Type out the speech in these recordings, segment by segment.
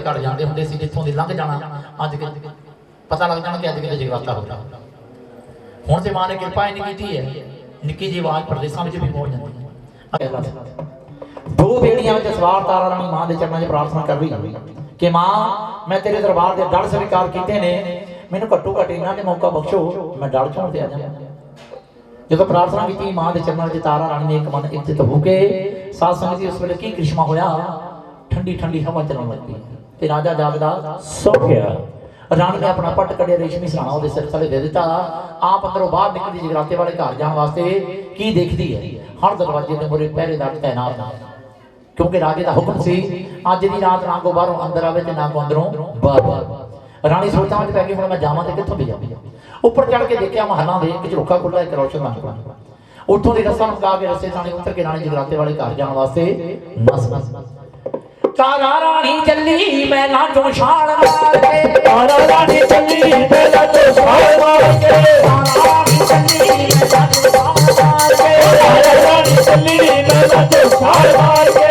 घर जाते होंगे सी, जिथों दी लंघ जाना अज पता लग जाना कि अज कि जगराता हो रहा। हुण ते मां ने कृपा इन्नी की है, निक्की जी आवाज प्रदेशों में भी पहुंच जाती है। दो बेड़ियां में सवार तारा रानी मां के चरणों में प्रार्थना कर रही कि मां मैं तेरे दरबार के डर स्वीकार किए ने, मैनू घट्टो घट इन्ना के मौका बख्शो मैं डर चौं ते आ जावां। जो प्रार्थना की मां के चरणों में तारा रानी ने एक मन इज्जत होके साध संगत जी उस वेले की करिश्मा होया, ठंडी ठंडी हवा चलने लग पई ते राजा जागदा सो गया। रानी ने अपना पट कड़िया रेशमी सराणा उसके सिर थले दे दिता। आप अंदरों बाहर निकलती जगराते वाले घर जाने वास्ते की देखती है, हर दरवाजे के मुरे पहरेदार तैनात हैं, क्योंकि राजे का हुक्म सी अज की रात ना को बाहरों अंदर आवे ते ना को अंदरों बाहर। रानी सोचा में पै गई हुण मैं जावां ते कित्थों भी जावां। ऊपर चढ़ के देखा महलों के एक झरोखा खुला, एक रोशन बन उठों की रस्सा मुका के रस्से थाने उतर के रानी जगराते वाले घर जाने वास्ते नस नस तारा रानी चली मैना चो छाल मार के, तारा रानी चली मैना चो छाल मार के, तारा रानी चली मैना चो छाल मार के, तारा रानी चली मैना चो छाल मार के,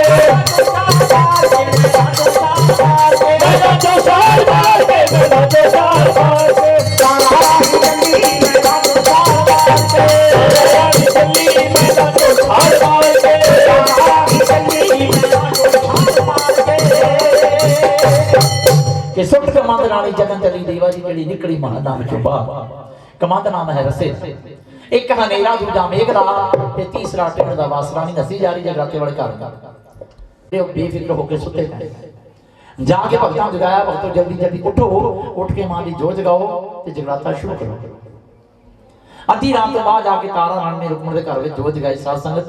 मैना चो छाल मार के, मैना चो छाल मार के, तारा रानी चली मैना चो छाल मार के, तारा रानी चली मैना चो छाल मार के, तारा रानी चली मैना चो छाल मार के सुट कमंद रानी जगन चली देवा जी जड़ी निकली महला विचों बाहर। कमंद नाम है रसे, एक हनेरा दूजा मेघला ते तीसरा टिकड़ दा वास। रानी नसी जा रही जगराते वाले घर बेफिक्र होकर सुते पए। जाके भगतां जगाया, भगतों जल्दी जल्दी उठो, उठ के मां दी जोत जगाओ ते जगराता शुरू करो। अद्धी रात तो बाद जाके तारा रानी ने रुकमण दे घर विच जोत जगाई, साध संगत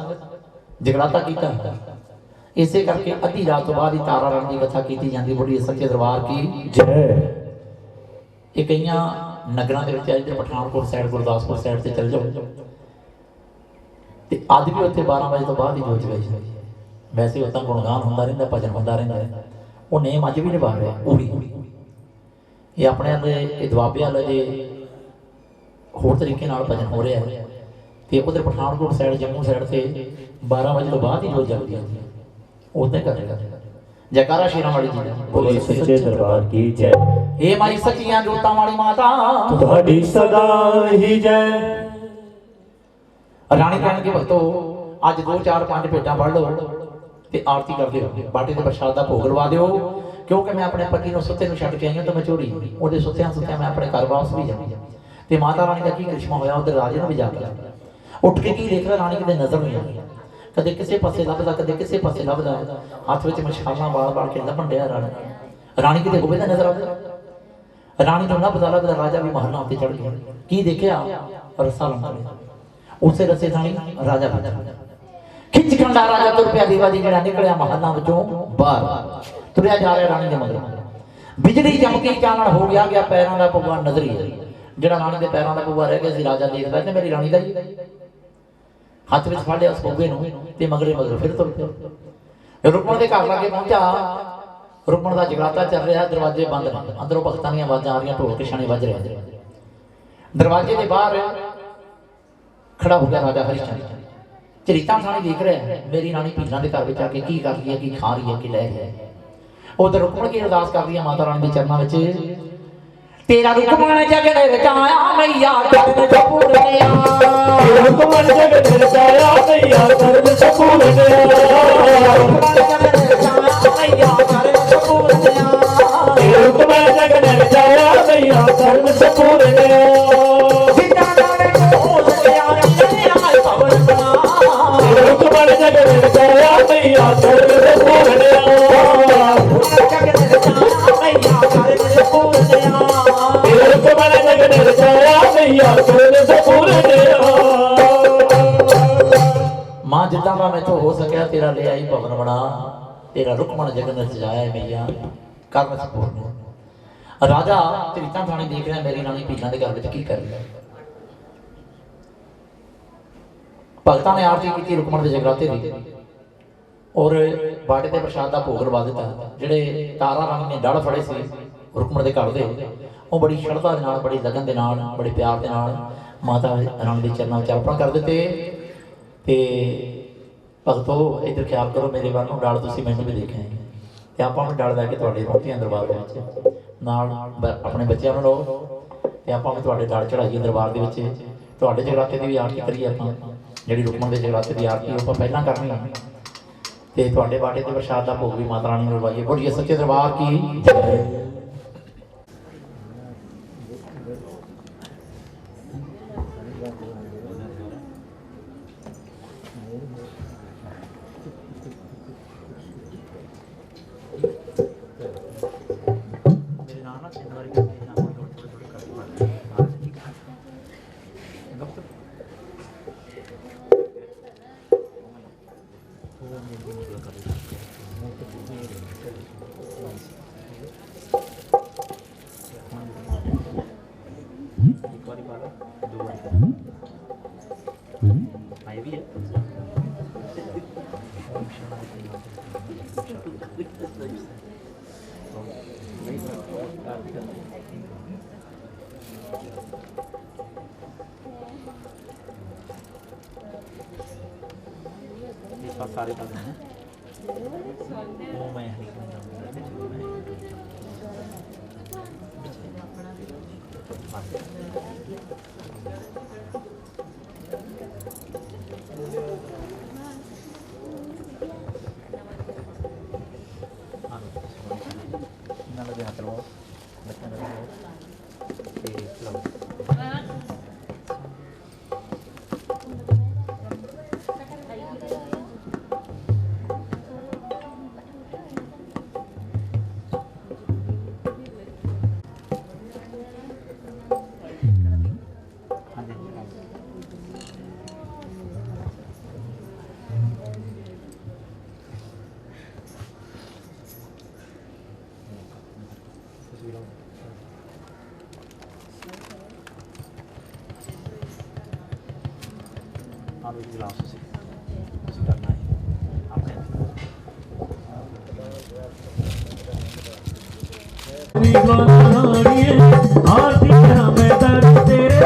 जगराता कीता। इसे करके अद्धी रात तो बाद ही तारा रानी की कथा की जाती। बोलिए सच्चे दरबार की जय। ये कई नगरां दे विच अज पठानकोट साइड गुरदासपुर साइड से चल जाओ ते अज भी उत्थे 12 बजे तो बाद ही जोत जगाई जाती है। वैसे उतना गुणगान होंदा रहिंदा, भजन होंदा रहिंदा, वो नेम अज भी निभा रहा उड़ी। ये अपने वाले दुआबे वाले जे होर तरीके नाल भजन हो रहा है ते उधर पठानकोट साइड जम्मू साइड से 12 बजे तो बाद ही जोत जगदी है। उदे करेगा जयकारा शेरां वाली जी दा। बोलिए सच्चे दरबार की जय। हे माई सच्चियां जोतां वाली माता तुहाडी सदा ही जय। रानी कहन के भगतो अज 2 4 5 भेटां पढ़ लो ते आरती कर दिओ, बाटे ते प्रसाद दा भोग लवा दिओ, क्योंकि मैं अपने पति नूं सुत्ते नूं छड्ड के आई हां तो मैं चोरी ओदे सुत्तियां सुत्तियां मैं अपने घर वापस भी जाऊं। ते माता रानी दा की करिश्मा होया, उधर राजे नूं भी जाके उठ के की देखदा रानी किते नजर नहीं आई, कदे किसी पासे लभदा कदे किसी पासे लभदा, हाथ विच मशालां बाल के लभण दिया। रानी किते होवे तां नजर आवे। रानी नूं लभदा लभदा राजा भी महलां उत्ते चढ़ गया। की देखिया रस्सा लंघा, उसे रस्से थाणी राजा बैठा। खिच खंडा राजा तुर पिया देवा जी जिहड़ा निकलिया महलां विचों बाहर तुरिया जा रहा रानी दे मगर। बिजली चमकी चानण हो गया पैरां दा पौवा नजरी जिहड़ा रानी दे पैरां दा पौवा रह गया सी। राजा देखदा ते मेरी रानी दा ही हाथ में फड़ लिया उस पौवे नूं ते मगरे मगर फिर तुर पिया। रुकमण दे घर लागे पहुंचा, रुकमण दा जगराता चल रहा, दरवाजे बंद ने, अंदरों भगतां दीआं आवाज़ां आ रहीआं, ढोल किशाने वज रहे। दरवाजे दे बाहर खड़ा हो गया राजा हरिश्चंद्र, झरीतां थाणी देख रहा है मेरी रानी भीलां दे घर विच आके की कर रही है, की खा रही है, की लै रही है। उधर रुकमण की अरदास कर रही है माता रानी दे चरणां विच, तेरा रुकमण जगन रचाया मैया करन सपूरनिया, रुकमण जगन रचाया मैया करन सपूरनिया, रुकमण जगन रचाया मैया करन सपूरनिया, रुकमण जगन रचाया मैया करन सपूरनिया। सीता नाले को सजया रचया भवन बना, रुकमण जगन रचाया मैया करन सपूरनिया, रुकमण जगन रचाया मैया करन सपूरनिया, रुकमण जगन रचाया मैया करन सपूरनिया। मां जिद्दां दा मैथों हो सकिया तेरा ले आई भवन बना, तेरा रुकमण जगन रचाया मैया करन सपूरनिया। राजा झरीतां थाणी देख रहा मेरी रानी भीलां दे घर विच की कर रही है। भगतां ने आरती की रुकमण दे जगराते दी और बाटे ते प्रसाद दा भोग लवा दिता। जिहड़े तारा रानी ने डड़ फड़े सी रुकमण दे घर दे, वो बड़ी श्रद्धा दे नाल, बड़ी लगन दे नाल, बड़े प्यार दे नाल माता रानी दे चरणां विच अर्पण कर दिते। ते भगतों इधर ख्याल करो मेरे वालों, डाल तुसीं मैनूं भी देखिआ ਤੇ ਆਪਾਂ ਵੀ ਡਲ ਲੈ ਕੇ ਤੁਹਾਡੇ ਪਹੁੰਚੇ ਦਰਬਾਰ ਦੇ ਵਿੱਚ ਨਾਲ ਆਪਣੇ ਬੱਚਿਆਂ ਨੂੰ ਲਓ ਤੇ ਆਪਾਂ ਵੀ ਤੁਹਾਡੇ ਡਲ ਚੜਾਈਏ ਦਰਬਾਰ ਦੇ ਵਿੱਚ ਤੁਹਾਡੇ ਜਗਰਾਤੇ ਦੀ ਵੀ ਆਰਤੀ ਕਰੀਏ ਆਪਾਂ ਜਿਹੜੀ ਰੁਕਮਣ ਦੇ ਜਗਰਾਤੇ ਦੀ ਆਰਤੀ ਆਪਾਂ ਪਹਿਲਾਂ ਕਰਨੀ ਹੈ ਤੇ ਤੁਹਾਡੇ ਬਾਟੇ ਤੇ ਪ੍ਰਸ਼ਾਦ ਦਾ ਭੋਗ ਵੀ ਮਾਤਾ ਰਾਣੀ ਨੂੰ ਲਵਾਈਏ। ਬੋਲੀਏ ਸੱਚੇ ਦਰਬਾਰ ਕੀ ਜੈ। सारे पद हैं वो मैं लगे हाथ लो बच्चा लगे लो गिलास से करना है आपने आरती में दर तेरे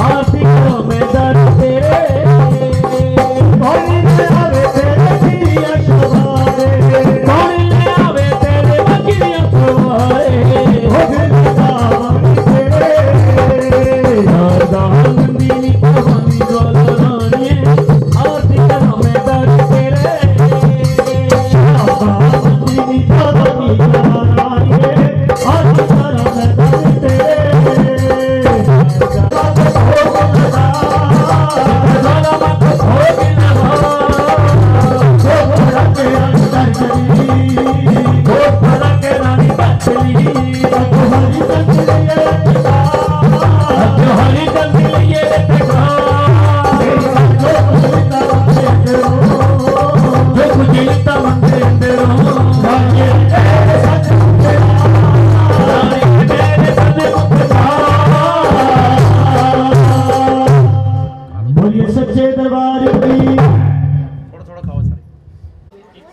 आरती में दर तेरे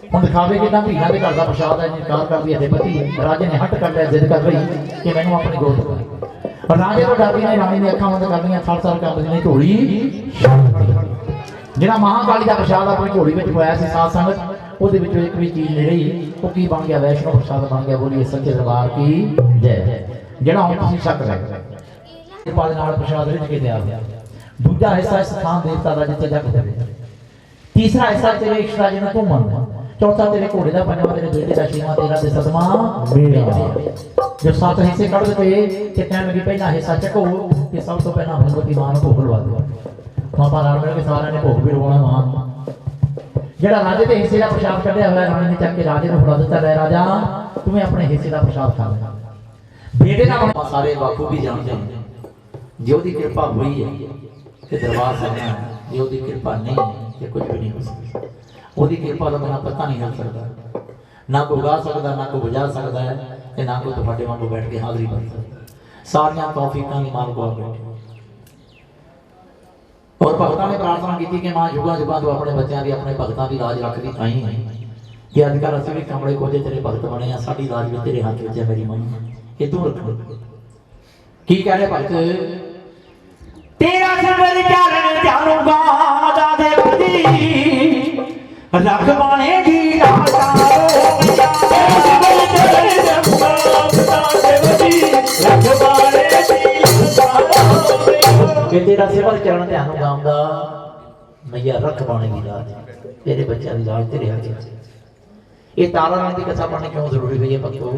हम दिखावे कि भीना के घर का प्रसाद है इनकार कर दिया पति राजे ने हट कर लिया जिद कर रही कि मैंने अपनी गोद और राजे को डरदी ने रानी ने अखां बंद कर दियां थल थल कर दी ढोली जिहड़ा महाकाली का प्रसाद अपनी ढोली में पाया सी साध संगत ਉਹਦੇ ਵਿੱਚੋਂ ਇੱਕ ਵੀ ਚੀਜ਼ ਨਹੀਂ ਰਹੀ ਉਹ ਕੀ ਬਣ ਗਿਆ ਵੈਸ਼ਨੋ ਪ੍ਰਸਾਦ ਬਣ ਗਿਆ ਬੋਲੀਏ ਸੱਚੇ ਦਰਬਾਰ ਕੀ ਜੈ ਜਿਹੜਾ ਹੁਣ ਤੁਸੀਂ ਛਕ ਰਹੇ ਕਿਰਪਾ ਦੇ ਨਾਲ ਪ੍ਰਸਾਦ ਵਿੱਚ ਕੇ ਦਿਆ ਦੂਜਾ ਹਿੱਸਾ ਸਥਾਨ ਦੇਵਤਾ ਦਾ ਜਿੱਥੇ ਜਗ ਹੋਵੇ तीसरा हिस्सा तेरे इष्टा जी ने तू मन चौथा तेरे घोड़े का पंजवा तेरे बेटे का छेवां तेरा ते सतवां मेरा जो सात हिस्से कढ़ दे ते कहण लगी पहला हिस्सा चको कि सब तो पहला भगवती मां को भोग लवा दो मापा नाल मिल के सारे ने भोग भी लवाना मां जेड़ा राजे दे हिस्से का प्रसाद कढ़िया होया रानी ने चक के राजे ने फड़ा दिता ले राजा तुम्हें अपने हिस्से का प्रसाद खा ले बेटे ना सारे बापू भी जानते हैं जो दी कृपा हुई है कि दरबार सामने जो दी कृपा नहीं है ये कुछ भी नहीं हो सकता ओदी कृपा तो बिना पता नहीं चल सकता ना कोई गा सकता ना कोई बजा सकता है ते ना कोई तुहाडे वांगू बैठ के हाज़री भर सकता सारियां तौफीकां दी माल को बैठे और भगतां ने प्रार्थना की कि मां जुगा जुगा तो अपने बच्चों की अपने भगतां की लाज रखती आई है कि अजकल असं भी कमरे कोजे तेरे भगत बने हैं साडी लाज भी तेरे हाथ में है मेरी मां ये तू रख की कह रहे भगत तेरा सिमर चरण जाऊंगा दादे बदी रखवाने की राता तेरा सिमर चरण जाऊंगा दादे बदी रखवाने की राता के तेरा सिमर चरण जाऊंगा आंदा मैया रखवाने की रात तेरे बच्चों की लाज तेरे हाथ में ये तारा रानी की कथा पढ़नी क्यों जरूरी है भक्तों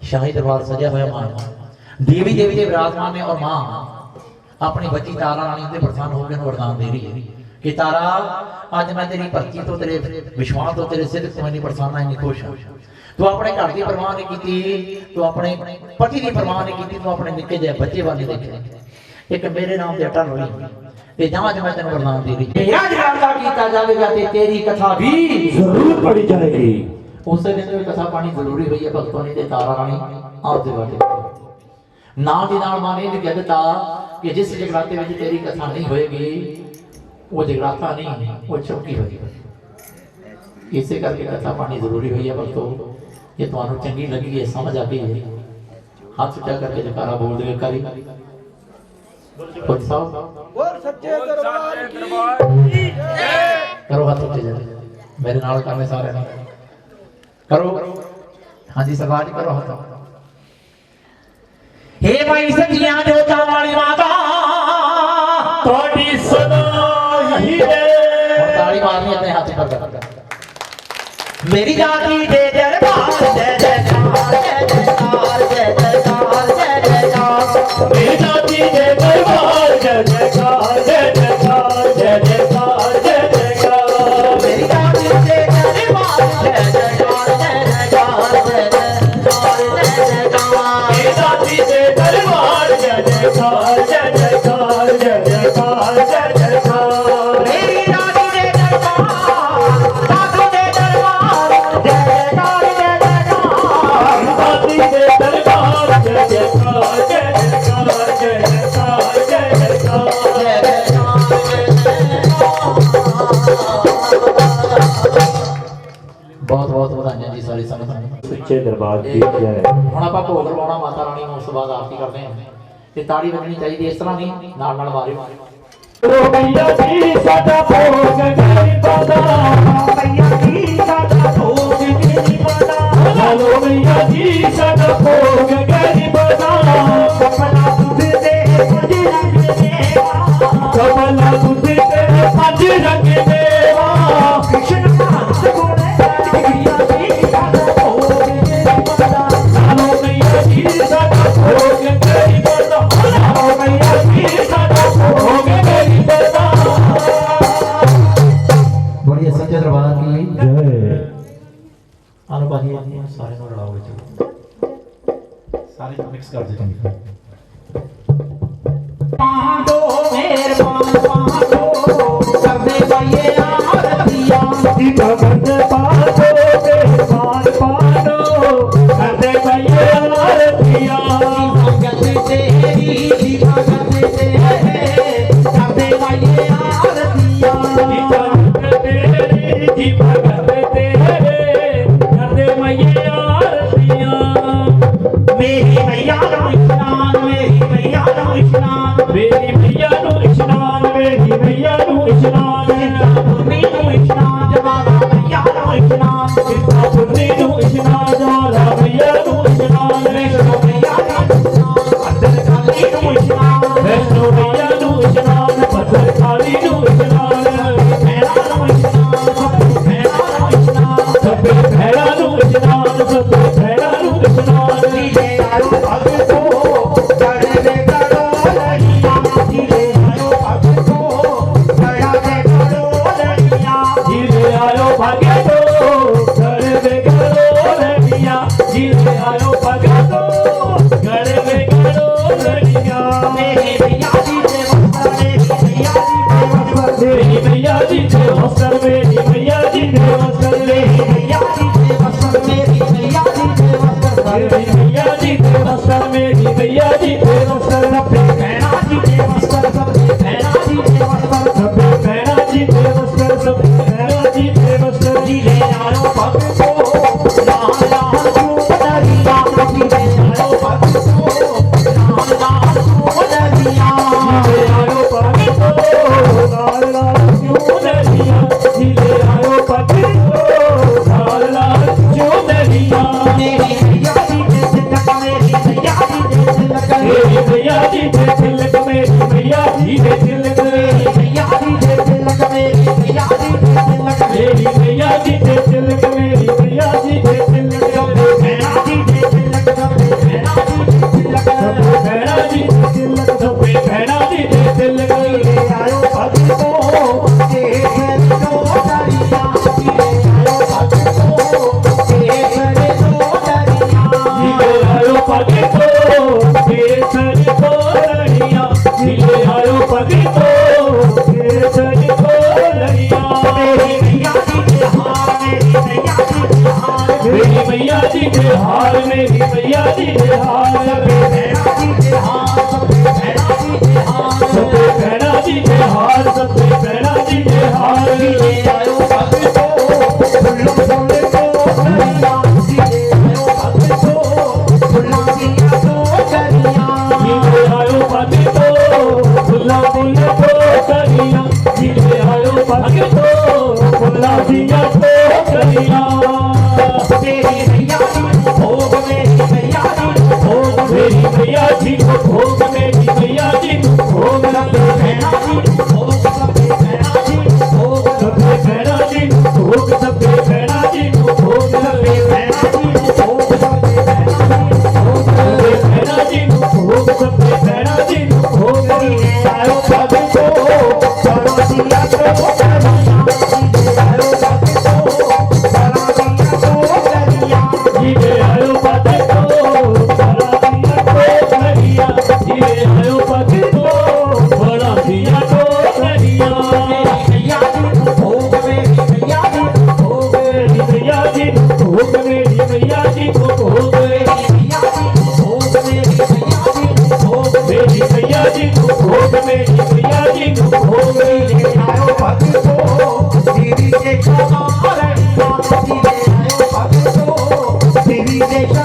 शाही दरबार सजा हुआ मां देवी देवी के विराजमान ने और मां अपनी बच्ची तारा रानी ते प्रसन्न होकर वरदान दे रही है कि तारा आज मैं तेरी भक्ति तो तेरे विश्वास तो तेरे सिद्ध तो मैं प्रसन्न है खुश हूं तू अपने घर की परवाह नहीं की तू अपने पति की परवाह नहीं की तू अपने निक्के जे बच्चे वाले देखे एक मेरे नाम ते अटल हुई ते जहां जहां तेरे वरदान दे रही है आज राता कीता जाएगा ते तेरी कथा भी जरूर पढ़ी जाएगी उस दिन जो कथा पानी जरूरी हुई है भक्तों ने ते तारा रानी आप दे बाटे नाल दी नाल मां ने कह दिता कि जिस जगराते में तेरी कथा नहीं होएगी वो जगराता नहीं वो चौकी होगी इसे करके कथा पानी जरूरी हुई है भक्तों ये तुहानू चंगी लगी है समझ आ गई है हाथ उठा करके जयकारा बोल दे करी सच्चे दरबार की करो हाथ उठे जरा मेरे नाल करने सारे करो हां जी सरदार जी करो हाथ हे भाई सखियां जोता वाली माता थोड़ी सदा ही है और ताली मारनी अपने हाथ पर मेरी जाति दे दरबार जय जयकार जय जयकार जय जयकार जय जयकार मेरी जाति दे दरबार जय जयकार जय जयकार जय जयकार जय जयकार मेरी जाति दे दरबार जय जयकार जय जयकार जय जयकार जय जयकार मेरी जाति दे दरबार जय जयकार जय जयकार जय जयकार जय जयकार मेरी रानी दे दरबार साधु दे दरबार जय जयकार जय जयकार रानी दे दरबार जय जयकार जय जयकार जय जयकार जय जयकार जय बहुत बहुत बधाइयां जी सारी संगत सच्चे दरबार की जय हुण आपां भोग लवाउणा माता रानी नूं उस तो बाद आरती करदे हां ते ताड़ी वजनी चाहिए इस तरह नहीं नाल नाल मारियो मैया जी साडा भोग गरीबां मैया जी साडा भोग गरीबां चलो मैया जी साडा भोग गरीबां कमला दूध दे पंज रंग देवा कमला दूध दे पंज रंग देवा कृष्ण भक्त गोरे मैया जी साडा भोग गरीबां चलो मैया जी साडा भोग गरीबां बोलिए सच्चे दरबार की जय आलो भाई सारे को लड़ाओगे चलो सारे को मिक्स कर देते हैं पांडो मेरे पांडो करने भाई आरतियां दी भगत पांडो के पांडो करने भाई आरतियां भगत तेरी दी भगत तेरे करने भाई आरतियां दी भगत तेरी दी भगत तेरे करदे मैये आरतियां मेरी मैया नु इशनान मेरी मैया नु इशनान मेरी मैया नु इशनान मेरी मैया नु इशनान पुन्नी नु इशनान जवाला मैया नु इशनान पुन्नी नु इशनान जवाला मैया नु इशनान वैष्णो मैया नु अदर काली नु इशनान वैष्णो मैया नु इशनान पत्थर खाली नु इशनान मेरा नु इशनान मेरा नु इशनान सबे भैरा नु इशनान सबे भैरा नु इशनान जीले आयो भगतो करे करो लड़िया जीले आयो भगतो करे करो लड़िया जीले आयो भगतो करवे करो लड़िया जीले आयो भगतो करवे करो लड़िया मेरी मैया जी दे मेरी मैया जी दे वस्त्र मेरी मैया जी दे वस्त्र मेरी मैया जी दे वस्त्र मेरी मैया जी दे वस्त्र मेरी मैया जी दे वस्त्र मेरी मैया जी दे वस्त्र मेरी मैया जी दे वस्त्र सबे भैना जी दे वस्त्र सबे भैना जी दे वस्त्र सब भैरा जी दे वस्त्र जीले आयो भगतो लाल लाल चुनरिया जीले आयो भगतो लाल लाल चुनरिया जीले आयो भगतो लाल लाल चुनरिया जीले आयो भगतो लाल लाल चुनरिया मेरी मैया जी दे तिलक मेरी मैया जी दे तिलक मेरी मैया जी दे तिलक मेरी मैया जी दे तिलक मेरी मैया जी दे तिलक मेरी मैया जी दे तिलक मेरी मैया जी दे तिलक मेरी मैया जी दे तिलक सबे भैना जी दे तिलक सबे भैना जी दे तिलक सबे भैरा जी दे तिलक सबे भैरा जी दे तिलक जीले आयो भगतो केसर दो दरिया जीले आयो भगतो केसर दो दरिया जीले आयो भगतो केसर को लड़िया जीले आयो भगतो केसर को लड़िया मेरी मैया जी के हार मेरी मैया जी के हार मेरी मैया जी के हार मेरी मैया जी के हार सबे भैना जी के हार सबे भैना जी के हार सबे भैरा जी के हार सबे भैरा जी के हार जीले आयो भगतो फुल्लो फुल्लो दरिया जीले आयो भगतो फुल्ला दिया दो दरिया जीले आयो भगतो फुल्ला दिया तो करिया जीले आयो भगतो फुल्ला दिया तो करिया मेरी मैया जी को भोग मेरी मैया जी को भोग मेरी मैया जी को भोग मेरी मैया जी को भोग सबे भैना जी को भोग सबे भैना जी को भोग सबे भैरा जी को भोग सबे भैरा जी को भोग सबे भैना जी को भोग सबे भैना जी को भोग सबे भैरा जी को भोग सबे भैरा जी को भोग जीले आयो भगतो बड़ा दिया तो दरिया जीले आयो भगतो बड़ा दिया तो दरिया जीले आयो भगतो बड़ा दिया तो करिया जीले आयो भगतो बड़ा दिया तो करिया मेरी मैया जी को भोग मेरी मैया जी को भोग मेरी मैया जी को भोग मेरी मैया जी को भोग मेरी मैया जी को भोग मेरी मैया जी को भोग मेरी मैया जी को भोग मेरी मैया जी को भोग जीले आयो भगतो तेरी देखा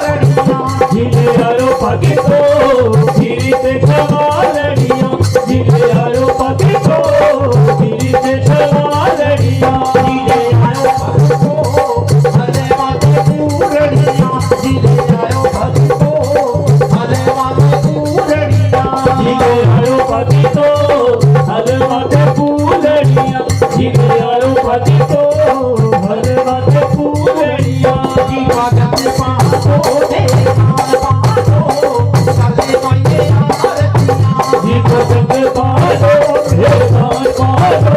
रड़िया जीले आयो भगतो तेरी देखा रड़िया जीले आयो भगतो जीरी से क्षमा लड़िया जीले आयो भगतो जीरी से क्षमा लड़िया जीले आयो भगतो हले माते पूरड़िया जीले आयो भगतो हले माते पूरड़िया जीले आयो भगतो हल माथे फूलड़िया जीले आयो भगतो हल माथे फूलड़िया जीवा गमे पातो तेरे नाम पातो हले माये आरतिया जीवा गमे पातो तेरे नाम पातो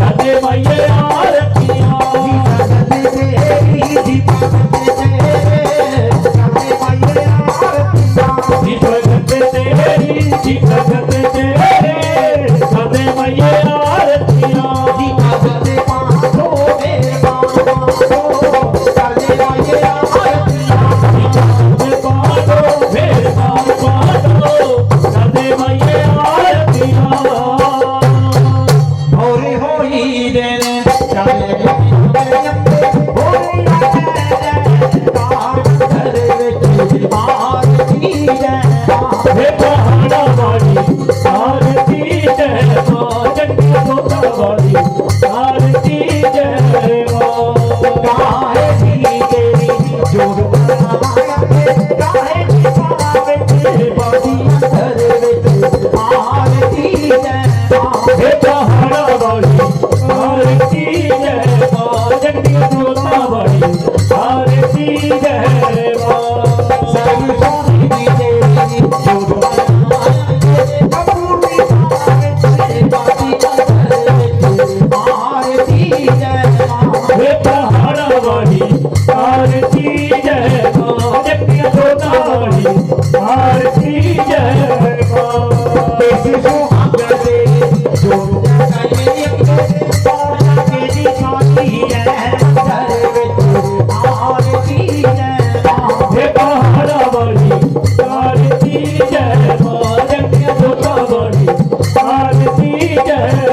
हले माये आरतिया जीवा गमे तेरी जीवा गमे तेरे हले माये आरतिया जीवगत तेरी जीवगत तेरे सदे मैये आरतियां जीवा गमे पातो हे पहाड़ा वाली आरती जय मां जगती जोता वाली आरती जय मां काहे दी तेरी जोड़ बनाया काहे दी पावे तेरे बादी अंदर विच आरती जय मां हे पहाड़ा वाली आरती जय मां जगती जोता वाली आरती जय मां सर्व सोनी दी तेरी जोड़ बनाया अपूर्वी पावे तेरे बादी अंदर विच आरती जय मां हे पहाड़ा वाली आरती जय मां जगती जोता वाली आरती जय मां देश सुहाग तेरी जोड़ बनाया पौड़ा के दी साथी है अंदर विच आरती जय मां हे पहाड़ा वाली आरती जय मां जगती जोता वाली आरती जय मां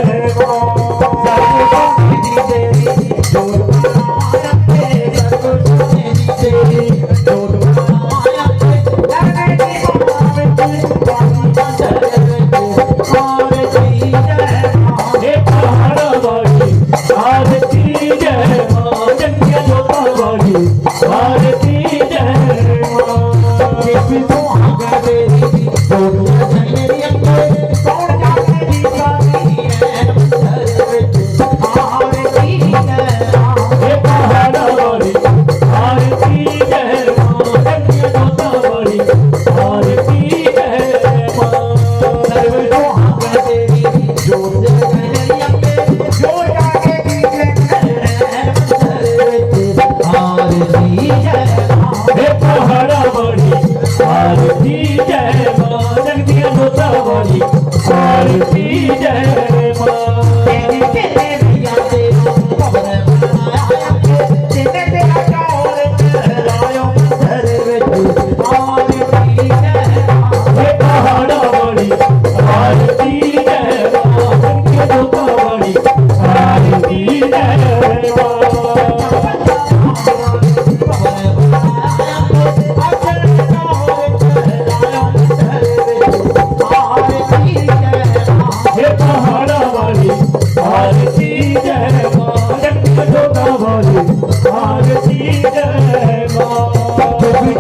हे पहाड़ा वाली आरती जय मां जगती जोता वाली आरती जय मां हे पहाड़ा वाली आरती जय मां जगती जोता वाली आरती जय मां हे पहाड़ा वाली आरती जय मां जगती जोता वाली आरती जय मां हे पहाड़ा वाली आरती जय मां जगती जोता वाली आरती जय मां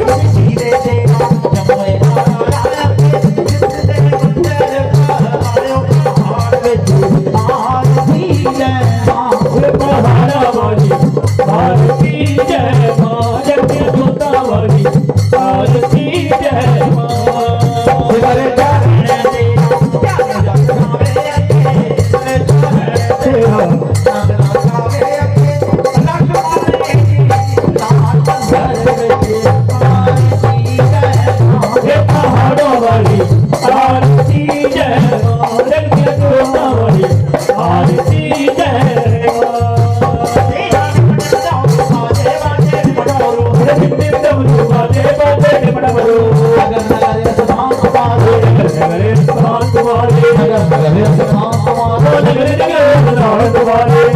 हे पहाड़ा वाली आरती जय मां जगती जोता वाली आरती जय मां हे पहाड़ा वाली आरती जय मां जगती जोता वाली आरती जय मां हे पहाड़ा वाली आरती जय मां जगती जोता वाली आरती जय मां बाजे बाजे बड़बड़ो नगरे शांत वाले नगरे शांत वाले बाजे बाजे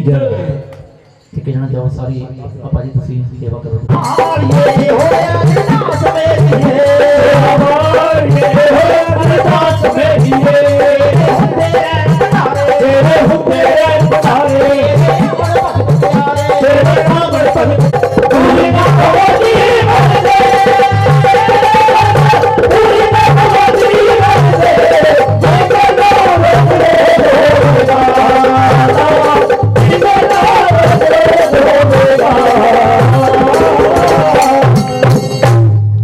जय ठीक है जना जाओ सारी पापा जी तुसी सेवा करो और ये होया अरदास मेरी है और ये होया अरदास मेरी है तेरे हुक्म तारे तेरे नाम पर पूरी ना होती मरदे पूरी ना होती मरदे जय करो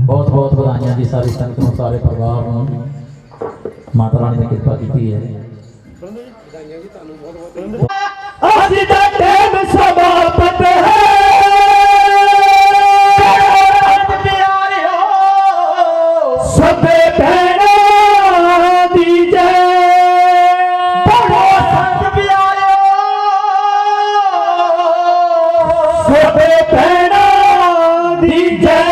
बहुत बहुत बधाइयां जी सारी संगत ਨੂੰ ਸਾਰੇ ਪਰਿਵਾਰ ਨੂੰ ਮਾਤਾ ਰਾਣੀ ਨੇ ਕਿਰਪਾ ਕੀਤੀ ਹੈ आज का टाइम समाप्त है सबे भैणा दी जय बड़ो संत प्यारे सबे भैणा दी जय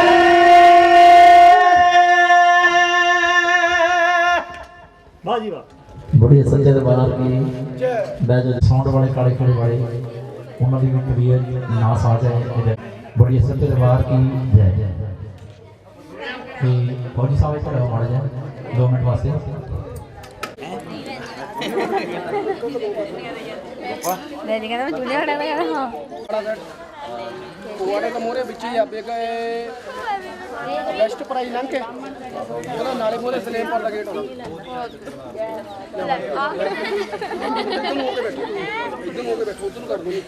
वाह जी वाह बड़ी सच्चे दरबार की बैज साउंड वाले काले खड़े वाले उन्होंने भी कबीर ना साज है बड़ी सच्चे दरबार की जय कि फौजी साहब इधर आओ माड़ा जाए 2 मिनट वास्ते ले जी कहता मैं जूलिया खड़ा था यार हां पुआड़े के मोरे बिच ही आपे गए बेस्ट प्राइस लंघ के चलो नाले मोरे सलेम पर गेट होना एकदम होके बैठो तुम कर दूंगी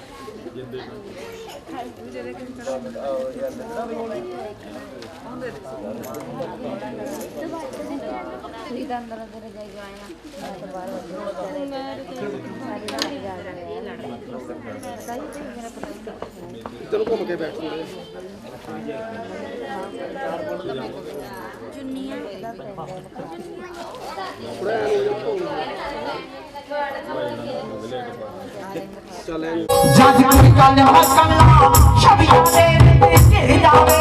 सीधा अंदर अंदर जाएगा आया तो बाहर चलो घूम के बैठो चुन्नियां चले जज कोई गल हकला छबियां दे घिर जावे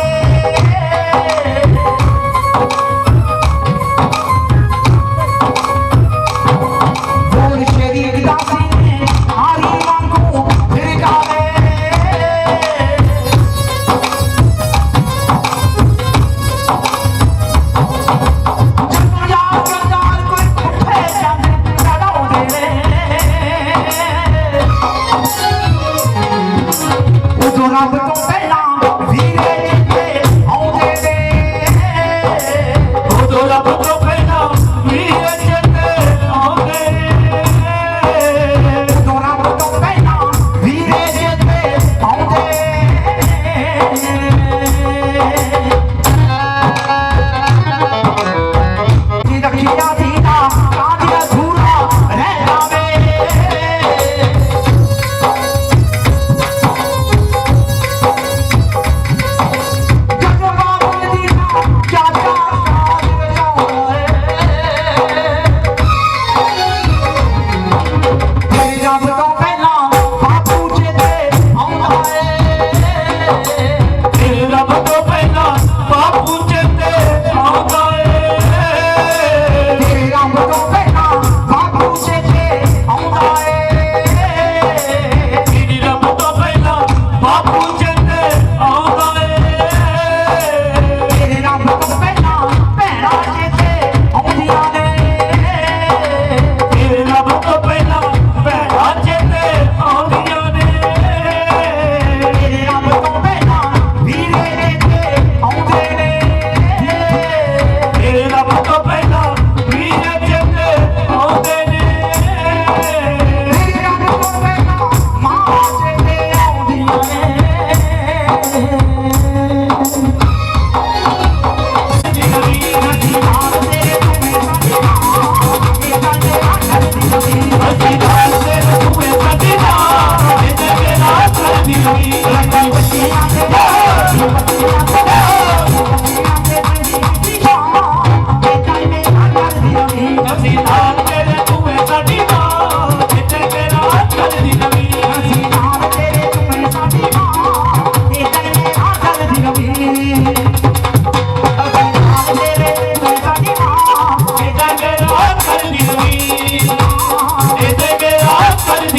बोल शरीर दा सीने हारी वांगू फिर जावे जन्म यार गंगार कोई पुठे चंद लड़ाउंदे ने उदो रब तो पहला वीरे जिते आउंदे ने उदो रब तो पहला वीरे जिते आउंदे उदो रब तो पहला वीरे जिते आउंदे जी दखिया दीना कादिया धूरा रह जावे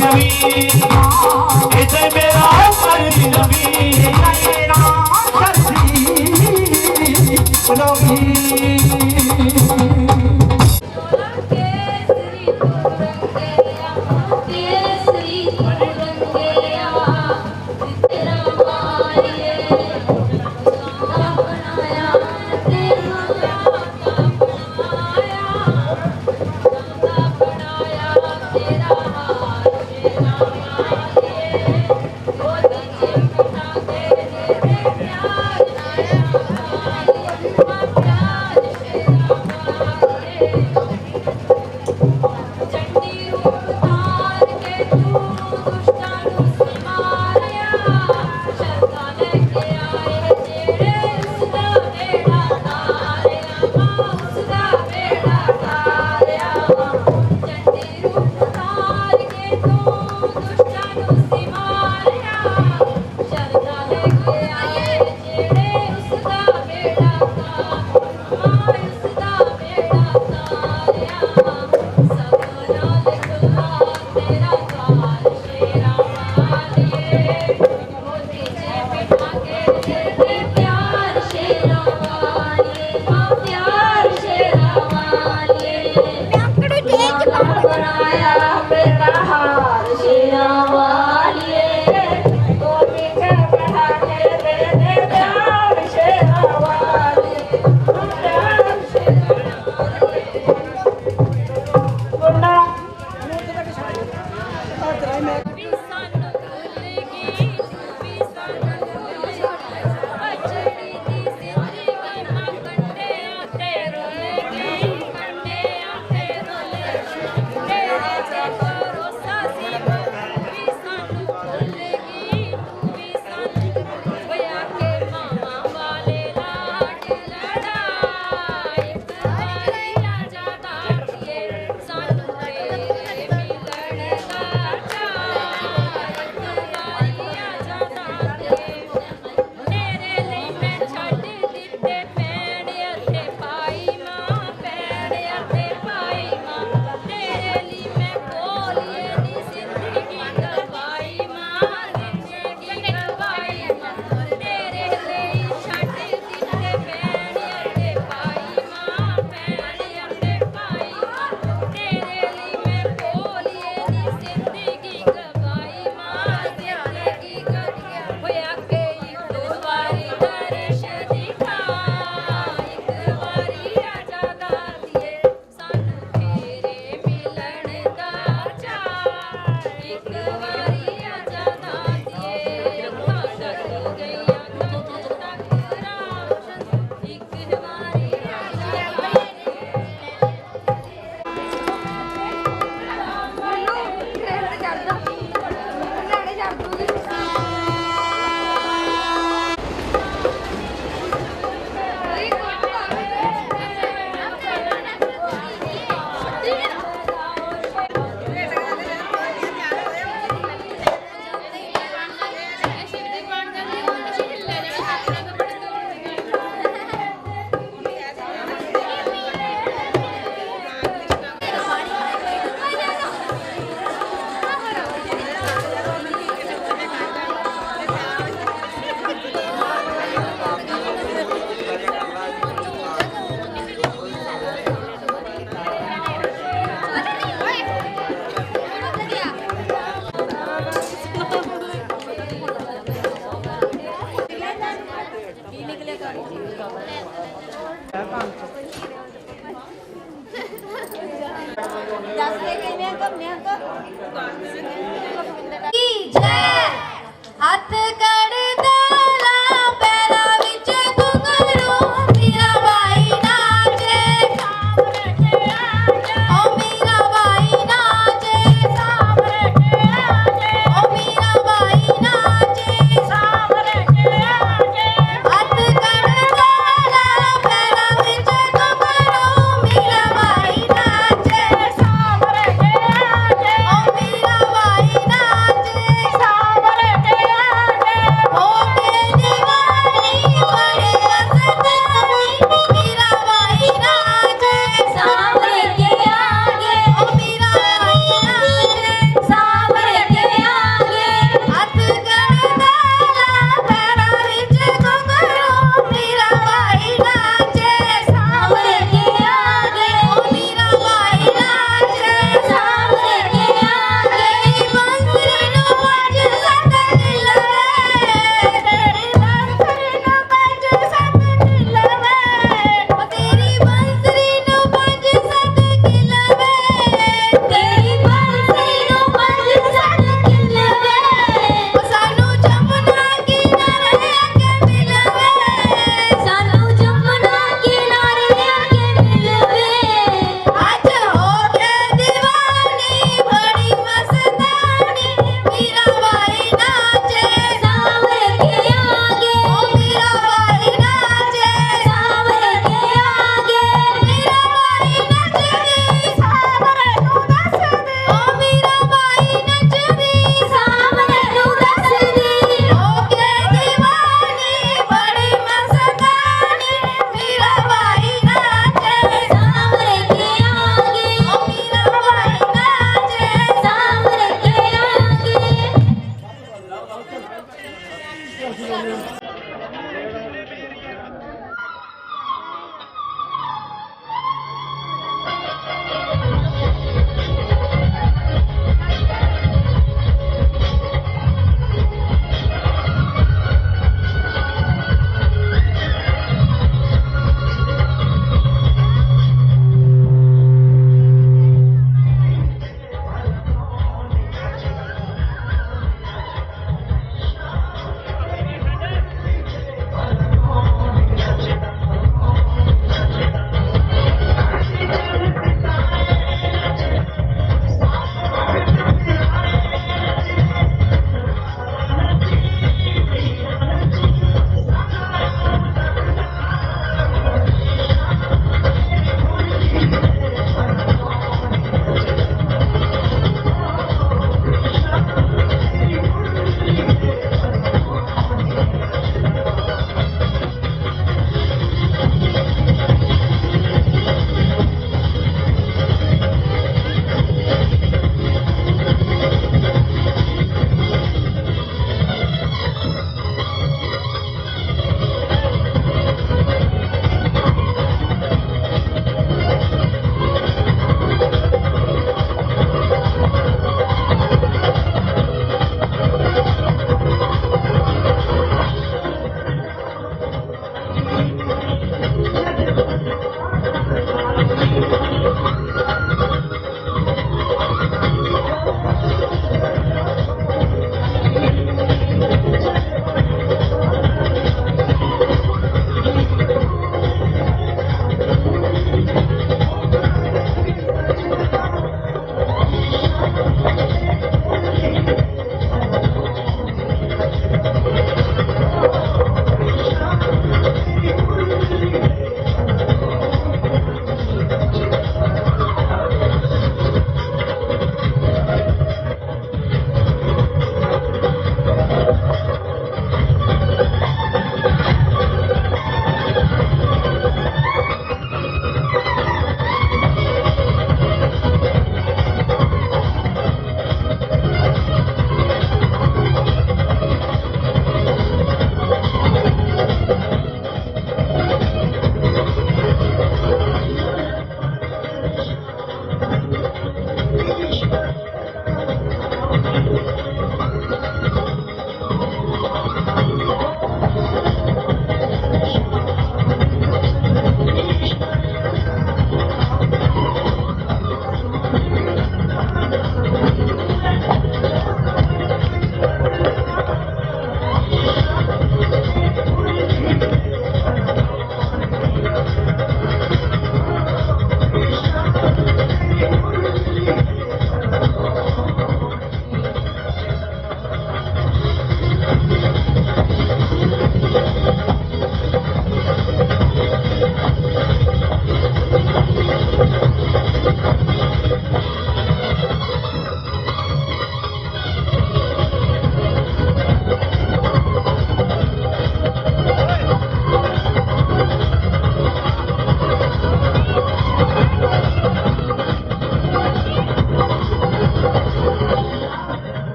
नवी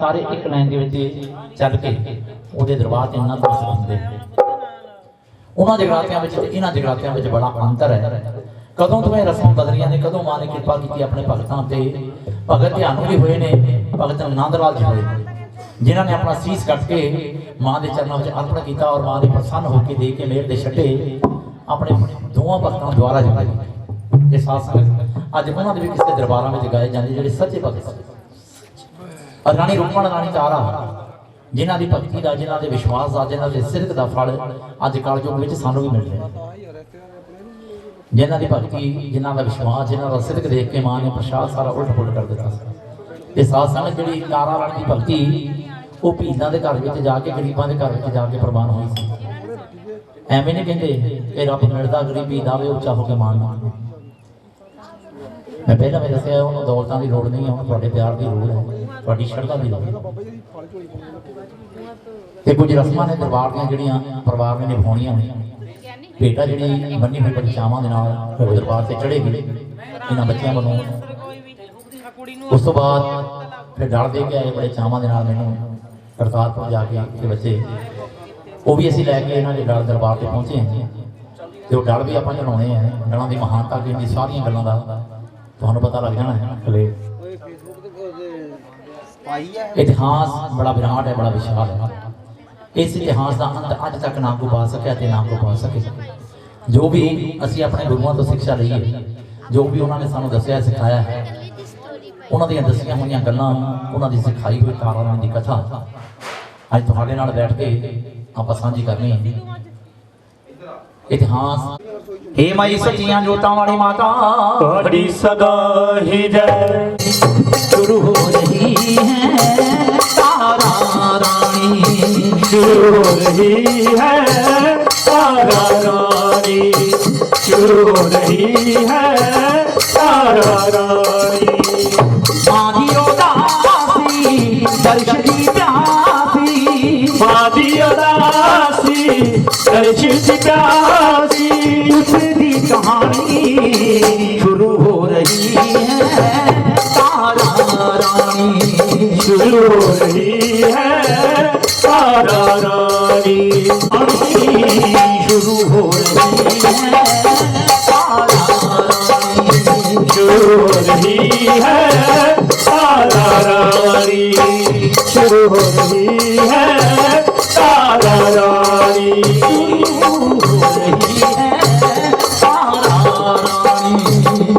सारे एक लाइन के ਵਿੱਚ ਚੱਲ ਕੇ ਉਹਦੇ ਦਰਬਾਰ ਤੇ ਉਹਨਾਂ ਤੋਂ ਸੁਣਦੇ ਉਹਨਾਂ ਜਗਰਾਤਿਆਂ ਵਿੱਚ ਤੇ ਇਹਨਾਂ ਜਗਰਾਤਿਆਂ ਵਿੱਚ ਬੜਾ ਅੰਤਰ ਹੈ। ਕਦੋਂ ਤੋਂ ਇਹ ਰਸਮਾਂ ਬਦਲੀਆਂ ਨੇ, ਕਦੋਂ ਮਾਂ ਨੇ ਕਿਰਪਾ ਕੀਤੀ ਆਪਣੇ ਭਗਤਾਂ ਤੇ। ਭਗਤ ਧਿਆਨ ਵੀ ਹੋਏ ਨੇ, ਭਗਤ ਆਨੰਦ ਲਾਲ ਜੀ ਹੋਏ ਜਿਨ੍ਹਾਂ ਨੇ ਆਪਣਾ ਸੀਸ ਕੱਟ ਕੇ ਮਾਂ ਦੇ ਚਰਨਾਂ ਵਿੱਚ ਅਰਪਣ ਕੀਤਾ ਔਰ ਮਾਂ ਦੇ ਪ੍ਰਸੰਨ ਹੋ ਕੇ ਦੇ ਕੇ ਮੇਰ ਦੇ ਛੱਡੇ ਆਪਣੇ ਦੋਵਾਂ ਭਗਤਾਂ ਦੁਆਰਾ ਜੁੜੇ। ਇਹ ਸਾਧ ਸੰਗਤ ਅੱਜ ਉਹਨਾਂ ਦੇ ਵੀ ਕਿਸੇ ਦਰਬਾਰਾਂ ਵਿੱਚ ਗਾਏ ਜਾਂਦੇ ਜਿਹੜੇ ਸੱਚੇ ਭਗਤ। ਰਾਣੀ ਰੁਕਮਣ ਰਾਣੀ ਤਾਰਾ ਜਿਨ੍ਹਾਂ ਦੀ ਭਗਤੀ ਦਾ, ਜਿਨ੍ਹਾਂ ਦੇ ਵਿਸ਼ਵਾਸ ਦਾ, ਜਿਨ੍ਹਾਂ ਦੇ ਸਿਰਕ ਦਾ ਫਲ ਅੱਜ ਕਲਯੁਗ ਵਿੱਚ ਸਾਨੂੰ ਵੀ ਮਿਲ ਰਿਹਾ ਹੈ। ਜਿਨ੍ਹਾਂ ਦੀ ਭਗਤੀ, ਜਿਨ੍ਹਾਂ ਦਾ ਵਿਸ਼ਵਾਸ, ਜਿਨ੍ਹਾਂ ਦਾ ਸਿਰਕ ਦੇਖ ਕੇ ਮਾਂ ਨੇ ਪ੍ਰਸ਼ਾਦ ਸਾਰਾ ਉਲਟ ਪੁਲਟ ਕਰ ਦਿੱਤਾ ਸੀ। ਤੇ ਸਾਧ ਸੰਗਤ ਜਿਹੜੀ ਤਾਰਾ ਰਾਣੀ ਦੀ ਭਗਤੀ ਉਹ ਭੀਲਾਂ ਦੇ ਘਰ ਵਿੱਚ ਜਾ ਕੇ, ਗਰੀਬਾਂ ਦੇ ਘਰ ਵਿੱਚ ਜਾ ਕੇ ਪ੍ਰਵਾਨ ਹੋਈ ਸੀ। ਐਵੇਂ ਨਹੀਂ ਕਹਿੰਦੇ ਇਹ ਰੱਬ ਮਿਲਦਾ ਗਰੀਬੀ ਦਾਵੇ ਉੱਚਾ ਹੋ ਕੇ ਮਾਣਨਾ। ਮੈਂ ਪਹਿਲਾਂ ਵੀ ਦੱਸਿਆ ਉਹਨੂੰ ਦੌਲਤਾਂ ਦੀ ਲੋੜ ਨਹੀਂ ਹੈ, ਉਹਨੂੰ ਤੁਹਾਡੇ ਪਿਆਰ ਦੀ ਲੋੜ ਹੈ, ਤੁਹਾਡੀ ਸ਼ਰਧਾ ਦੀ ਲੋੜ ਹੈ। ਤੇ ਕੁਝ ਰਸਮਾਂ ਨੇ ਦਰਬਾਰ ਦੀਆਂ ਜਿਹੜੀਆਂ ਪਰਿਵਾਰ ਨੇ ਨਿਭਾਉਣੀਆਂ ਹੁੰਦੀਆਂ। ਬੇਟਾ ਜਿਹੜੀ ਬੰਨੀ ਹੋਈ ਬੜੀ ਚਾਵਾਂ ਦੇ ਨਾਲ ਦਰਬਾਰ ਤੇ ਚੜ੍ਹੇਗੀ ਇਹਨਾਂ ਬੱਚਿਆਂ ਵੱਲੋਂ। ਉਸ ਤੋਂ ਬਾਅਦ ਫਿਰ ਡਰ ਦੇ ਕੇ ਆਏ ਬੜੇ ਚਾਵਾਂ ਦੇ ਨਾਲ ਮੈਨੂੰ ਕਰਤਾਰਪੁਰ ਜਾ ਕੇ ਤੇ ਬੱਚੇ ਉਹ ਵੀ ਅਸੀਂ ਲੈ ਕੇ ਇਹਨਾਂ ਦੇ ਡਰ ਦਰਬਾਰ ਤੇ ਪਹੁੰਚੇ ਹਾਂ। ਤੇ ਉਹ ਡਰ ਵੀ ਆਪਾਂ ਚੜਾਉਣੇ ਆ। ਡਰਾਂ ਦੀ ਮਹਾਨਤਾ ਕਿੰਨੀ, ਸਾਰੀਆਂ ਗੱਲਾਂ ਦਾ ਤੁਹਾਨੂੰ ਪਤਾ ਲੱਗ ਜਾਣਾ ਹੈ। ਇਤਿਹਾਸ ਬੜਾ ਵਿਰਾਟ ਹੈ, ਬੜਾ ਵਿਸ਼ਾਲ ਹੈ। ਇਸ ਇਤਿਹਾਸ ਦਾ ਅੰਤ ਅੱਜ ਤੱਕ ਨਾ ਕੋਈ ਪਾ ਸਕਿਆ ਤੇ ਨਾ ਕੋਈ ਪਾ ਸਕੇ। ਜੋ ਵੀ ਅਸੀਂ ਆਪਣੇ ਗੁਰੂਆਂ ਤੋਂ ਸਿੱਖਿਆ ਲਈ ਹੈ, ਜੋ ਵੀ ਉਹਨਾਂ ਨੇ ਸਾਨੂੰ ਦੱਸਿਆ ਸਿਖਾਇਆ ਹੈ, ਉਹਨਾਂ ਦੀਆਂ ਦੱਸੀਆਂ ਹੋਈਆਂ ਗੱਲਾਂ, ਉਹਨਾਂ ਦੀ ਸਿਖਾਈ ਹੋਈ ਤਾਰਾ ਰਾਣੀ ਦੀ ਕਥਾ ਅੱਜ ਤੁਹਾਡੇ ਨਾਲ ਬੈਠ ਕੇ ਆਪਾਂ ਸਾਂਝੀ ਕਰਨੀ ਹੈ। ਇਤਿਹਾਸ हे माई सच्चियां जोतां वाली माता ਤੁਹਾਡੀ सदा ही जय। शुरू हो रही है तारा रानी, शुरू हो रही है तारा रानी, शुरू हो रही है तारा रानी। मादी उदासी दर्श दी प्यासी, मादी उदासी दर्श दी प्यासी, उसकी कहानी शुरू हो रही है तारा रानी, शुरू हो रही है तारा रानी। शुरू हो रही है तारा रानी, शुरू हो रही है तारा रानी, शुरू हो रही है तारा रानी।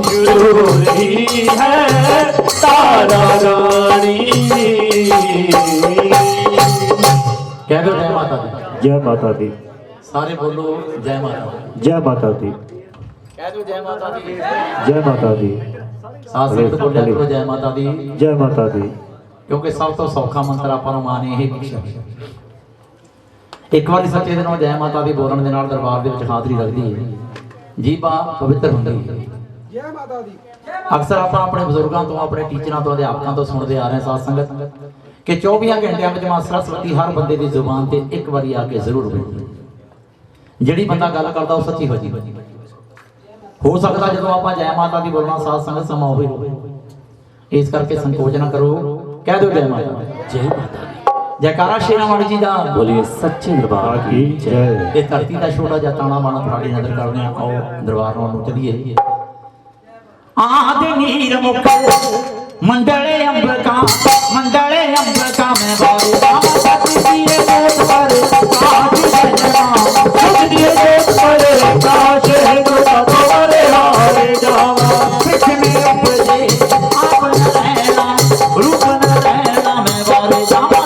शुरू हो रही है तारा रानी। कह दो जय माता दी, जय माता दी, सारे बोलो जय माता दी, जय माता दी, कह दो जय माता दी, जय माता दी, साथ संगत बोलिया करो जय माता दी, जय माता दी। क्योंकि सब तो सौखा मंत्र ਆਪਾਂ ਨੂੰ ਮਾਂ ਨੇ ਇਹ ਬਖਸ਼ਿਆ। ਇੱਕ ਵਾਰੀ ਸੱਚੇ ਦਿਨੋਂ ਜੈ ਮਾਤਾ ਦੀ ਬੋਲਣ ਦੇ ਨਾਲ ਦਰਬਾਰ ਦੇ ਵਿੱਚ ਹਾਜ਼ਰੀ ਲੱਗਦੀ ਹੈ, ਜੀਭਾ ਪਵਿੱਤਰ ਹੁੰਦੀ ਹੈ। ਜੈ ਮਾਤਾ ਦੀ। ਅਕਸਰ ਆਪਾਂ ਆਪਣੇ ਬਜ਼ੁਰਗਾਂ ਤੋਂ, ਆਪਣੇ ਟੀਚਰਾਂ ਤੋਂ, ਅਧਿਆਪਕਾਂ ਤੋਂ ਸੁਣਦੇ ਆ ਰਹੇ ਸਾਧ ਸੰਗਤ ਕਿ 24 ਘੰਟਿਆਂ ਵਿੱਚ ਮਾਂ ਸਰਸਵਤੀ ਹਰ ਬੰਦੇ ਦੀ ਜ਼ੁਬਾਨ ਤੇ ਇੱਕ ਵਾਰੀ ਆ ਕੇ ਜ਼ਰੂਰ ਬੋਲਦੀ। ਜਿਹੜੀ ਬੰਦਾ ਗੱਲ ਕਰਦਾ ਉਹ ਸੱਚੀ ਹੋ ਜੀ। ਹੋ ਸਕਦਾ ਜਦੋਂ ਆਪਾਂ ਜੈ ਮਾਤਾ ਦੀ ਬੋਲਣਾ ਸਾਧ ਸੰਗਤ ਸਮਾਂ ਹੋਵੇ, ਇਸ ਕਰਕੇ ਸੰਕੋਚ ਨਾ ਕਰੋ, ਕਹਿ ਦਿਓ ਜੈ ਮਾਤਾ ਦੀ, जय माता दी। ਜੈਕਾਰਾ ਸ਼ੇਰਾਂ ਵਾਲੀ ਜੀ ਦਾ बोलिए सच्चे दरबार की जय। ਇਹ ਧਰਤੀ ਦਾ ਛੋਟਾ ਜਿਹਾ ਤਾਣਾ ਬਾਣਾ ਤੁਹਾਡੀ ਨਜ਼ਰ ਕਰਦੇ ਆ। ਆਓ ਦਰਬਾਰ ਨੂੰ ਚੱਲੀਏ। ਆਦਿ ਨੀਰ ਮੁਖ ਮੰਡਲੇ ਅੰਬਕਾ, ਮੰਡਲੇ ਅੰਬਕਾ ਮੈਂ ਬਾਰੂ ਸਤਿਏ ਮੋਤ ਪਰ ਕਾਜ ਸਜਣਾ, सजदिए जोत पर काश है जो तुम्हारे हारे जावा। पिछ में उपजे आप न रहना, रूप न रहना मैं बारू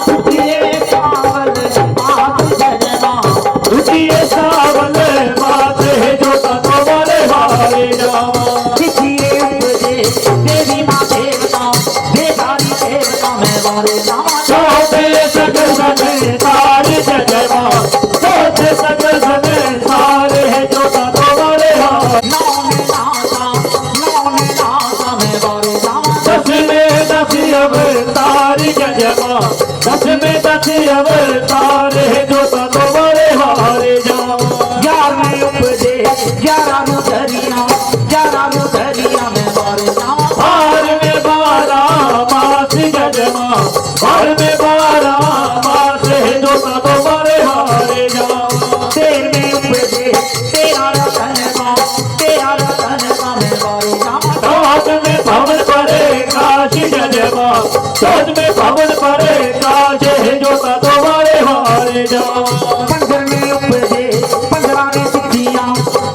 सतिए पावल काज सजना, रुचिए सावल बात है जो तुम्हारे हारे जावा। पिछिए उपजे देवी माँ देवता, देवारी देवता मैं बारू सोते सकल संसार जय माँ, सोते सकल संसार है जो तुम्हारे हारे। दस में दस अवतार जय माँ, दस में दस अवतार है जो तुम्हारे हारे जावा। 11 उपजे 11 मुदरिया, 11 मुदरिया मैं बारू हार में 12 मास जय माँ, हार में 12 मास है जो तुम्हारे हारे जावा। 13 उपजे 13 रतन का, 13 रतन का मैं बारू चौथ में भवन परे काश जय माँ, चौथ में भवन परे काश है जो तुम्हारे हारे जावा। 15 उपजे 15 सिद्धियां,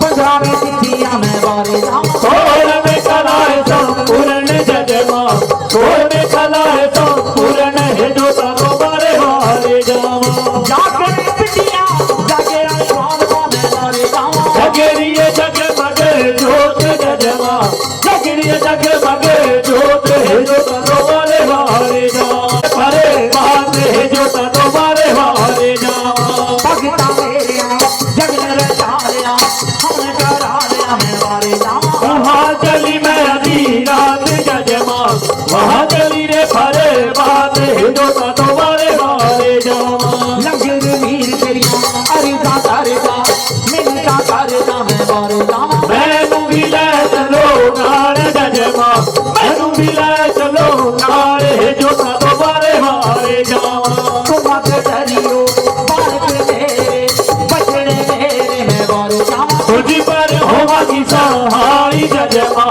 15 सिद्धियां मैं बारू 16 में कला है संपूर्ण जय माँ, 16 में कला है संपूर्ण है जो तुम्हारे हारे जावा जाके पिटिया जाके राजवान का मैं वारे जावा जगरिए जगमगे जोत जगमा जगरिए जगमगे जोत है जो तनो वाले वारे जावा परे बात है जो तनो वाले वारे जावा भगता मेरे जगन रचाया हमने कराया मैं वारे जावा वहाँ चली मैं अभी रात जजमा वहाँ चली रे परे बात है जो तनो वाले वारे जावा लंगर वीर तेरिया अरिदा करदा मिन्नता करदा मैं वारे जावा मैनू भी ले चलो नाल जजमा मैनू भी ले चलो नाल जो तनो वाले वारे जावा तुम के डरियो बालक मेरे बचड़े मेरे मैं वारे जावा तुझ पर होगा की सहाय जजमा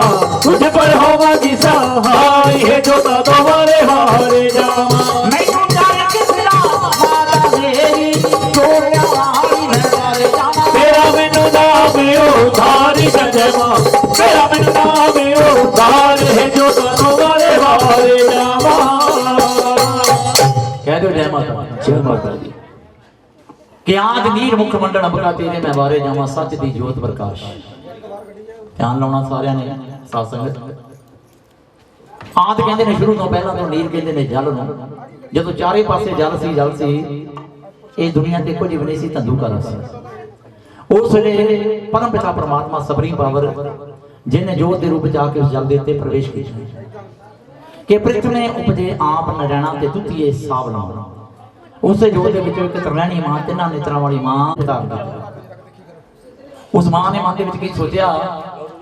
तुझ पर होगा की सहाय है जो तनो वाले वारे जावा मैनू जाने किसला माता मेरी छोड़या वाली मैं वारे जावा तेरा मैनू नाम उधार जजमा तेरा मैनू नाम उधार है जो तनो वाले वारे जावा कह दो जय माता जय माता दी कि आद नीर मुख मंडल अंबका तेरे मैं वारे जावा सच दी जोत प्रकाश ध्यान लाउना सारिਆਂ ਨੇ ਸਾਧ ਸੰਗਤ ਆਦ ਕਹਿੰਦੇ ਨੇ ਸ਼ੁਰੂ ਤੋਂ ਪਹਿਲਾਂ ਤੋਂ ਨੀਰ ਕਹਿੰਦੇ ਨੇ ਜਲ ਨੂੰ ਜਦੋਂ ਚਾਰੇ ਪਾਸੇ ਜਲ ਸੀ ਇਹ ਦੁਨੀਆ ਤੇ ਕੁਝ ਵੀ ਨਹੀਂ ਸੀ ਧੰਦੂਕਾ ਸੀ ਉਸ ਵੇਲੇ ਪਰਮ ਪਿਤਾ ਪਰਮਾਤਮਾ ਸੁਪਰੀਮ ਪਾਵਰ ਜਿਨੇ ਜੋਤ ਦੇ ਰੂਪ ਚ ਆ ਕੇ ਉਸ ਜਲ ਦੇ ਉੱਤੇ ਪ੍ਰਵੇਸ਼ ਕੀਤਾ ਕਿ ਪ੍ਰਿਥਵੀ ਉਪਜੇ ਆਪ ਨਰੈਣਾ ਤੇ ਦੁੱਤੀਏ ਸਾਬ ਲਾਉਣਾ ਉਸੇ ਜੋਤ ਦੇ ਵਿੱਚ ਇੱਕ ਤਰਲੈਣੀ ਮਾਂ ਤਿੰਨਾਂ ਨੇਤਰਾਂ ਵਾਲੀ ਮਾਂ ਧਾਰਦਾ ਉਸ ਮਾਂ ਨੇ ਮਨ ਦੇ ਵਿੱਚ ਕੀ ਸੋਚਿਆ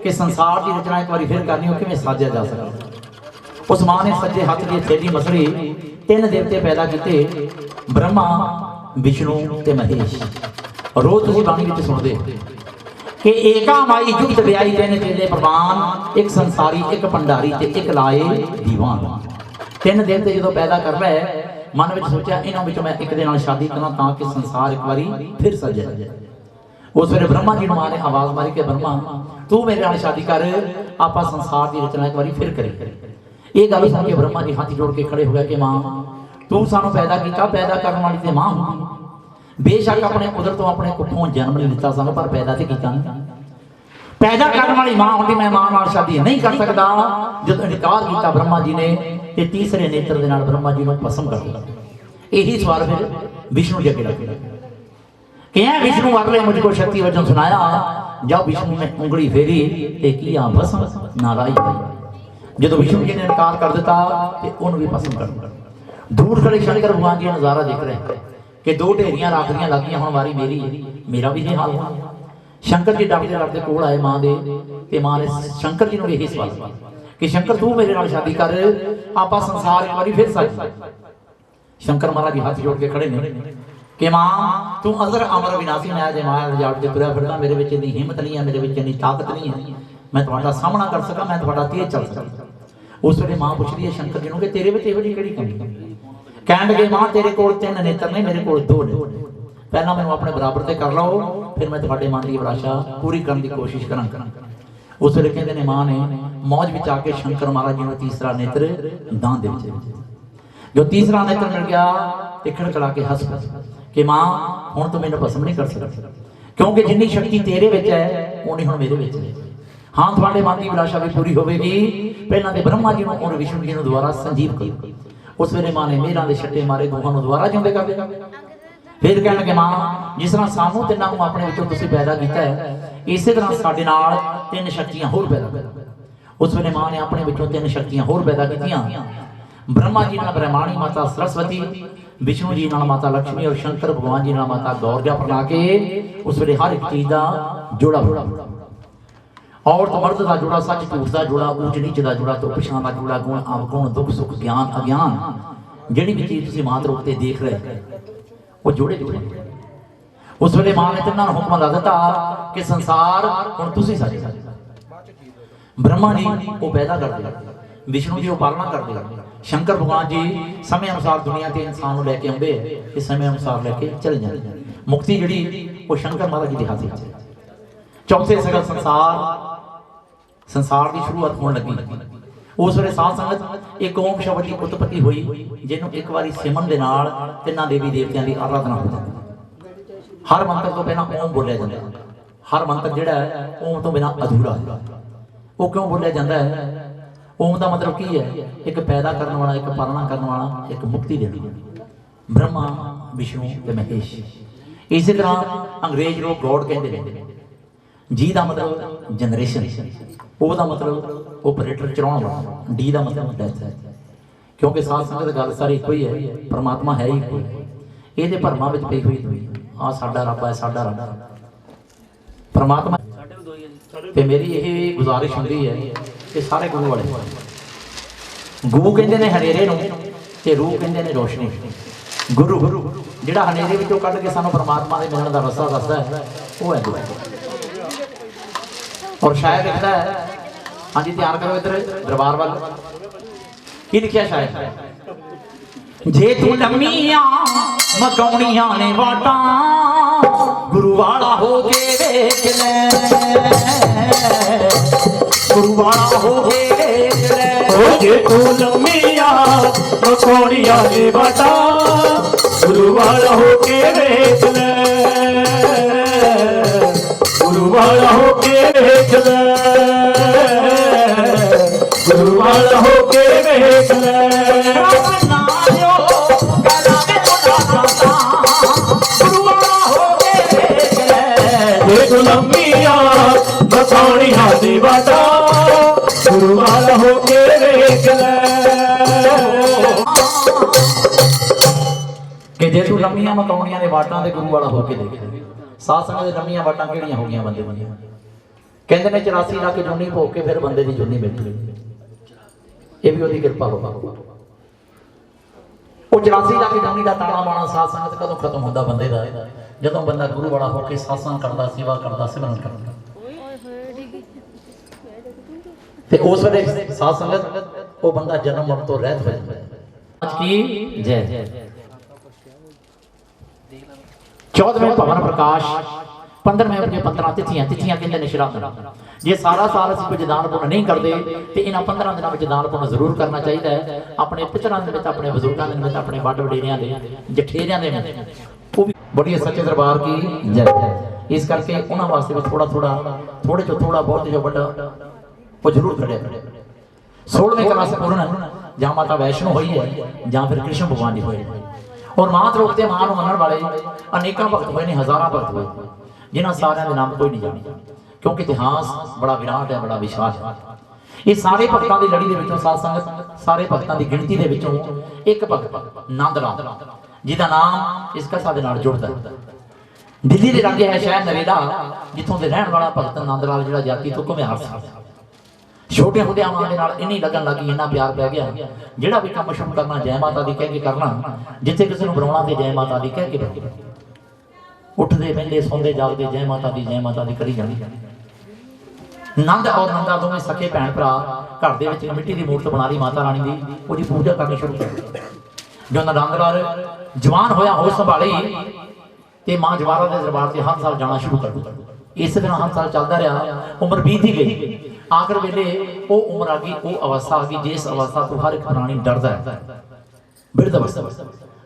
ਕਿ ਸੰਸਾਰ ਦੀ ਰਚਨਾ ਇੱਕ ਵਾਰੀ ਫਿਰ ਕਰਨੀ ਉਹ ਕਿਵੇਂ ਸਾਜਿਆ ਜਾ ਸਕਦਾ ਉਸ ਮਾਂ ਨੇ ਸੱਜੇ ਹੱਥ ਦੀ ਥੈਲੀ ਮਸਲੀ ਤਿੰਨ ਦੇਵਤੇ ਪੈਦਾ ਕੀਤੇ ਬ੍ਰਹਮਾ ਵਿਸ਼ਨੂੰ ਤੇ ਮਹੇਸ਼ ਰੋਜ਼ ਤੁਸੀਂ ਬਾਣੀ ਵਿੱਚ ਸੁਣਦੇ ਕਿ ਏਕਾ ਮਾਈ ਜੁਗਤ ਵਿਆਈ ਤਿੰਨ ਚੇਲੇ ਪ੍ਰਵਾਨ ਇੱਕ ਸੰਸਾਰੀ ਇੱਕ ਭੰਡਾਰੀ ਤੇ ਇੱਕ ਲਾਏ ਦੀਵਾਨ ਤਿੰਨ ਦੇਵਤੇ ਜਦੋਂ ਪੈਦਾ ਕਰਦਾ ਹੈ ਮਨ ਵਿੱਚ ਸੋਚਿਆ ਇਹਨਾਂ ਵਿੱਚੋਂ ਮੈਂ ਇੱਕ ਦੇ ਨਾਲ ਸ਼ਾਦੀ ਕਰਾਂ ਤਾਂ ਕਿ ਸੰਸਾਰ ਇੱਕ ਵਾਰੀ ਫਿਰ ਸਜੇ ਉਸ ਵੇਲੇ ਬ੍ਰਹਮਾ ਜੀ ਨੂੰ ਮਾਂ ਨੇ ਆਵਾਜ਼ ਮਾਰੀ ਕਿ ਬ੍ਰਹਮਾ ਤੂੰ ਮੇਰੇ ਨਾਲ ਸ਼ਾਦੀ ਕਰ ਆਪਾਂ ਸੰਸਾਰ ਦੀ ਰਚਨਾ ਇੱਕ ਵਾਰੀ ਫਿਰ ਕਰੀਏ ਇਹ ਗੱਲ ਸੁਣ ਕੇ ਬ੍ਰਹਮਾ ਜੀ ਹੱਥ ਜੋੜ ਕੇ ਖੜੇ ਹੋ ਗਏ ਕਿ ਮਾਂ ਤੂੰ ਸਾਨੂੰ ਪੈਦਾ ਕੀਤਾ ਪੈਦਾ ਕਰਨ ਵਾਲੀ ਤੇ ਮਾਂ ਹੁੰਦੀ ਬੇਸ਼ੱਕ ਆਪਣੇ ਉਦਰ ਤੋਂ ਆਪਣੇ ਕੁੱਖੋਂ ਜਨਮ ਨਹੀਂ ਦਿੱਤਾ ਸਾਨੂੰ ਪਰ ਪੈਦਾ ਤੇ ਕੀਤਾ ਨਹੀਂ ਪੈਦਾ ਕਰਨ ਵਾਲੀ ਮਾਂ ਹੁੰਦੀ ਮੈਂ ਮਾਂ ਨਾਲ ਸ਼ਾਦੀ ਨਹੀਂ ਕਰ ਸਕਦਾ ਜਦੋਂ ਇਨਕਾਰ ਕੀਤਾ ਬ੍ਰਹਮਾ ਜੀ ਨੇ ਤੇ ਤੀਸਰੇ ਨੇਤਰ ਦੇ ਨਾਲ ਬ੍ਰਹਮਾ ਜੀ ਨੂੰ ਭਸਮ ਕਰ ਦਿੱਤਾ ਇਹੀ ਸਵਾਲ ਫਿਰ ਵਿਸ਼ਨੂੰ ਜੀ ਅੱਗੇ ਰੱਖਿਆ कि है विष्णु अगले मुझको शक्ति वचन सुनाया जब विष्णु ने उंगली फेरी ते किया भस्म नाराई जब विष्णु जी ने इनकार कर दिता ते उन भी भस्म कर दिता दूर खड़े शंकर भगवान जी नजारा देख रहे हैं कि दो ढेरियां राखदियां लगियां हुण वारी मेरी मेरा भी ये हाल हुआ शंकर जी डरदे डरदे कोल आए मां दे ते मां ने शंकर जी नूं यही सवाल कि शंकर तू मेरे नाल शादी कर आपां संसार एक बारी फिर सज शंकर महाराज जी हाथ जोड़ के खड़े ने कि मां तू अजर अमर विनाशी मैं जे माया रजाड़ के तुरया फिरदा मेरे विच इन्नी हिम्मत नहीं है मेरे विच इन्नी ताकत नहीं है मैं तुहाडा सामना कर सका मैं तुहाडा तेज चल सका उस वेले मां पुछदी है शंकर जी नूं कि तेरे विच इहो जी किहड़ी कमी कहण लगे मां तेरे कोल तीन नेत्र नहीं मेरे कोल दो ने पहला मैनूं अपने बराबर ते कर लओ फिर मैं तुहाडे मन दी अभिलाषा पूरी करन दी कोशिश करांगा उस वेले कहंदे ने मां ने मौज विच आके शंकर महाराज जी नूं तीसरा नेत्र दान दे विच जो तीसरा नेत्र मिल गया ते खड़खड़ा के हंस पिया कि मां हुण तूं मैनूं भस्म नहीं कर सकदी क्योंकि जिन्नी शक्ति तेरे विच है उन्नी हुण मेरे विच है हाँ तुहाडे मन दी अभिलाषा भी पूरी होवेगी पहलां ते ब्रह्मा जी नूं और विष्णु जी नूं दुबारा संजीव करो उस वेले मां ने मेहरां दे छट्टे मारे दोहां नूं दुबारा जिंदे कर दिता फिर कहण लगे मां जिस तरह सानूं तिन्नां नूं अपने विचों तुसीं पैदा कीता है इसे तरह साडे नाल तीन शक्तियां होर पैदा कर उस वेले मां ने अपने विचों तीन शक्तियां होर पैदा कीतियां ब्रह्मा जी नाल ब्रह्माणी माता सरस्वती विष्णु जी नाल माता लक्ष्मी और शंकर भगवान जी नाल माता गौरजा फैला के उस वेले हर एक चीज का जोड़ा जोड़ा औरत मर्द का जोड़ा सच झूठ का जोड़ा ऊंच नीच का जोड़ा तो पिछां का जोड़ा गुण अवगुण दुख सुख ज्ञान अज्ञान जिहड़ी भी चीज तुसीं मात रूप ते देख रहे वो जोड़े जोड़े उस वेले मां ने तिन्हां नूं हुक्म ला दिता कि संसार हुण तुसीं साजे ब्रह्मा जी वो पैदा करदे विष्णु जी वो पालना करदे शंकर भगवान जी समय अनुसार दुनिया के इंसान को लैके आते हैं समय अनुसार लैके चले जाते मुक्ति जी वो शंकर महाराज जी के हाथ में चौथे सगल संसार की शुरुआत होने लगी उस वे साध संगत एक ओम शब्द की उत्पत्ति हुई जिन्हों एक बार सिमन के नाल तिन्हां देवी देवतियां की आराधना हो जाती। हर मंत्र तो पहला ओम बोलिया जाता है। हर मंत्र जिहड़ा है ओम तो बिना अधूरा है। वो क्यों बोलिया जाता है? ओम का मतलब की है? एक पैदा करने वाला, एक पालना करने वाला, एक मुक्ति देने वाला। ब्रह्मा विष्णु ते महेश। इसी तरह अंग्रेज लोग गॉड कहते हैं। जी का मतलब जनरेशन, ओ का मतलब ऑपरेटर चलाने वाला, डी का मतलब डेथ है। क्योंकि साथ संगत गल सारी एक ही है, परमात्मा है ही कोई। ये भरमा में पई हुई आ साडा रब है, साडा रब परमात्मा। ते मेरी यही गुजारिश होंदी है कि सारे गुरु वाले गुरु कहते हैं हनेरे नूं ते रूह कहते हैं रोशनी। गुरु जिहड़ा हनेरे विचों कढ के सानूं परमात्मा दे मिलण दा रस्ता दसदा है वो है गुरु। और शायद लिखता है, हाँ जी ध्यान करो इधर दरबार वाल की लिखिया शायद, जे तू लम्मियां मकाउणियां ने वाटा गुरु वाला हो के देख ले, गुरु वाला हो के देख ले। ओ जे तू लम्मियां मकाउणियां ने वाटा गुरु वाला हो के देख ले, गुरु वाला हो के देख ले, गुरु वाला हो के देख ले। लम्मिया बसौनिया दी बाटा गुरु वाला हो के देख ले। कि जे तू लम्मिया मकाउणिया ने वाटा ते गुरु वाला हो के देख ले। साथ संगत दे लम्मिया वाटा किहड़ियां हो गईयां बंदे दी? कहंदे ने 84 लाख जुन्नी भोग के फिर बंदे दी जुन्नी मिलदी। ये भी ओदी किरपा हो। वो 84 लाख जुन्नी दा ताना बाणा साथ संगत कदों खत्म होंदा बंदे दा? जदों बंदा गुरु वाला होकर सत्संग करता, सेवा करता, सिमरन करता। ते उस वेले साध संगत वो बंदा जन्म मरण तो रहत हो जाता है। आज की जय 14वें भवन प्रकाश 15वें अपने 15 तिथियां कहते हैं श्राद्ध। जे सारा साल असीं कुछ दान पुण्य नहीं करते तो इन्हां 15 दिनों में दान पुण्य जरूर करना चाहिए है। अपने पितरां दे विच, अपने बजुर्गां दे विच, अपने वड वडेरियां दे, जठेरियां दे विच, वो भी बड़ी सच्चे दरबार की जय। इस करके उन्हां वास्ते भी थोड़ा थोड़े चो थोड़ा बहुत जो बड़ा वो जरूर करें। 16वें क्लास पूर्ण जां माता वैष्णो हुई है जां फिर कृष्ण भगवान जी हुए। और मात रूप से मां नूं मनण वाले अनेकों भगत हुए ने, हजारां भगत हुए, जिन्हां सारियां दे नाम कोई नहीं जाणदा क्योंकि इतिहास बड़ा विराट है, बड़ा विशाल है। ये सारे भगतां दी लड़ी दे विचों साध संगत, सारे भगतां दी गिणती दे विचों एक भगत नंद लाल जिहदा नाम इस कथा दे नाल जुड़दा है। दिल्ली दे लागे है शहर नरेला, जिथों दे रहण वाला भगत नंद लाल जिहड़ा जाति तो घुमियार सी। छोटे होंदे मां दे नाल इन्नी लगन लगी, इन्ना प्यार पै गया, जिहड़ा भी काम शुरू करना जय माता दी कह के करना, जिथे किसी नूं बुलाउणा ते जय माता दी कह के बुलाउणा। उठदे बहिंदे सौंदे जागदे जय माता दी करी जानी। नंद और नंदा दोवें सखे भैण भरा घर दे विच मिट्टी दी मूर्त बना ली माता रानी दी, ओहदी पूजा करनी शुरू कर। जो नंद लाल जवान होया, होश संभाली ते मां जवारा दे दरबार से हर साल जाना शुरू कर दिता। इस तरह हर साल चलता रहा, उम्र बीती गई। आखिर वेले वो उम्र आ गई, वो अवस्था आ गई जिस अवस्था तो हर एक प्राणी डरदा है, बिरध अवस्था।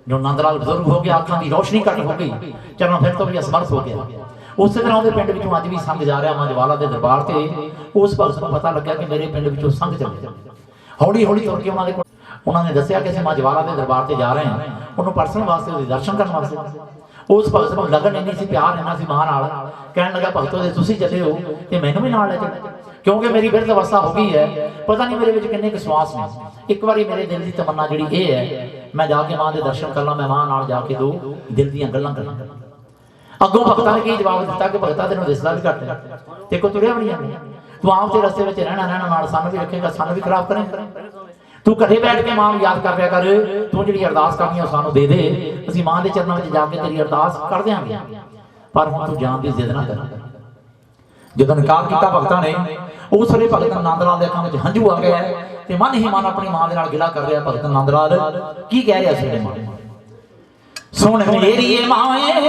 जो नंद लाल बुजुर्ग हो गया, अखां की रोशनी घट हो गई, चलना फिर तो भी असमर्थ हो गया। उस तरह उहदे पिंड विचों अज भी संघ जा रहा मां जवाला दे दरबार ते। उस भगत नूं पता लग्या कि मेरे पिंड विचों संघ चले। हौली हौली तुर के उन्हां दे कोल उन्होंने दसिया कि मां जवाला के दरबार से जा रहे हैं, उन्होंने परसण वास्ते, दर्शन करने वास्ते। उस भगत को लगन इन्नी सी, प्यार इन्ना सी मां नाल, कहन लगा भगतों जे तुसीं चले हो ते मैनूं भी नाल ले चलो, क्योंकि मेरी बिरध अवस्था हो गई है, पता नहीं मेरे विच किन्ने क विश्वास ने। एक बारी मेरे दिल की तमन्ना जिहड़ी ये है, मैं जाके मां दे दर्शन कर ला, मैं मां नाल जाके दो दिल दीयां गल्लां करां। अगों भगतां ने की जवाब दिता कि भगता तैनूं दिसदा भी घट है, ते कोई तुरिया भी नहीं जांदा, तू आप दे रस्ते विच रहना नाल सानूं भी रखेगा, सानूं भी खराब करेगा। तू घरे बैठ के मां याद कर लिया कर, तू जिहड़ी अरदास करनी है सानूं दे दे, असीं मां दे चरणों में जाके तेरी अरदास कर देंगे, पर हुण तू जान दी जिद ना कर। जदों इनकार किया भगतां ने, उस वेले भगत नंद लाल दे अखां विच हंझू आ गया ते मन ही मन अपनी मां दे नाल गिला कर रहा। भगत नंद लाल की कह रहा सी, सुन मेरी माए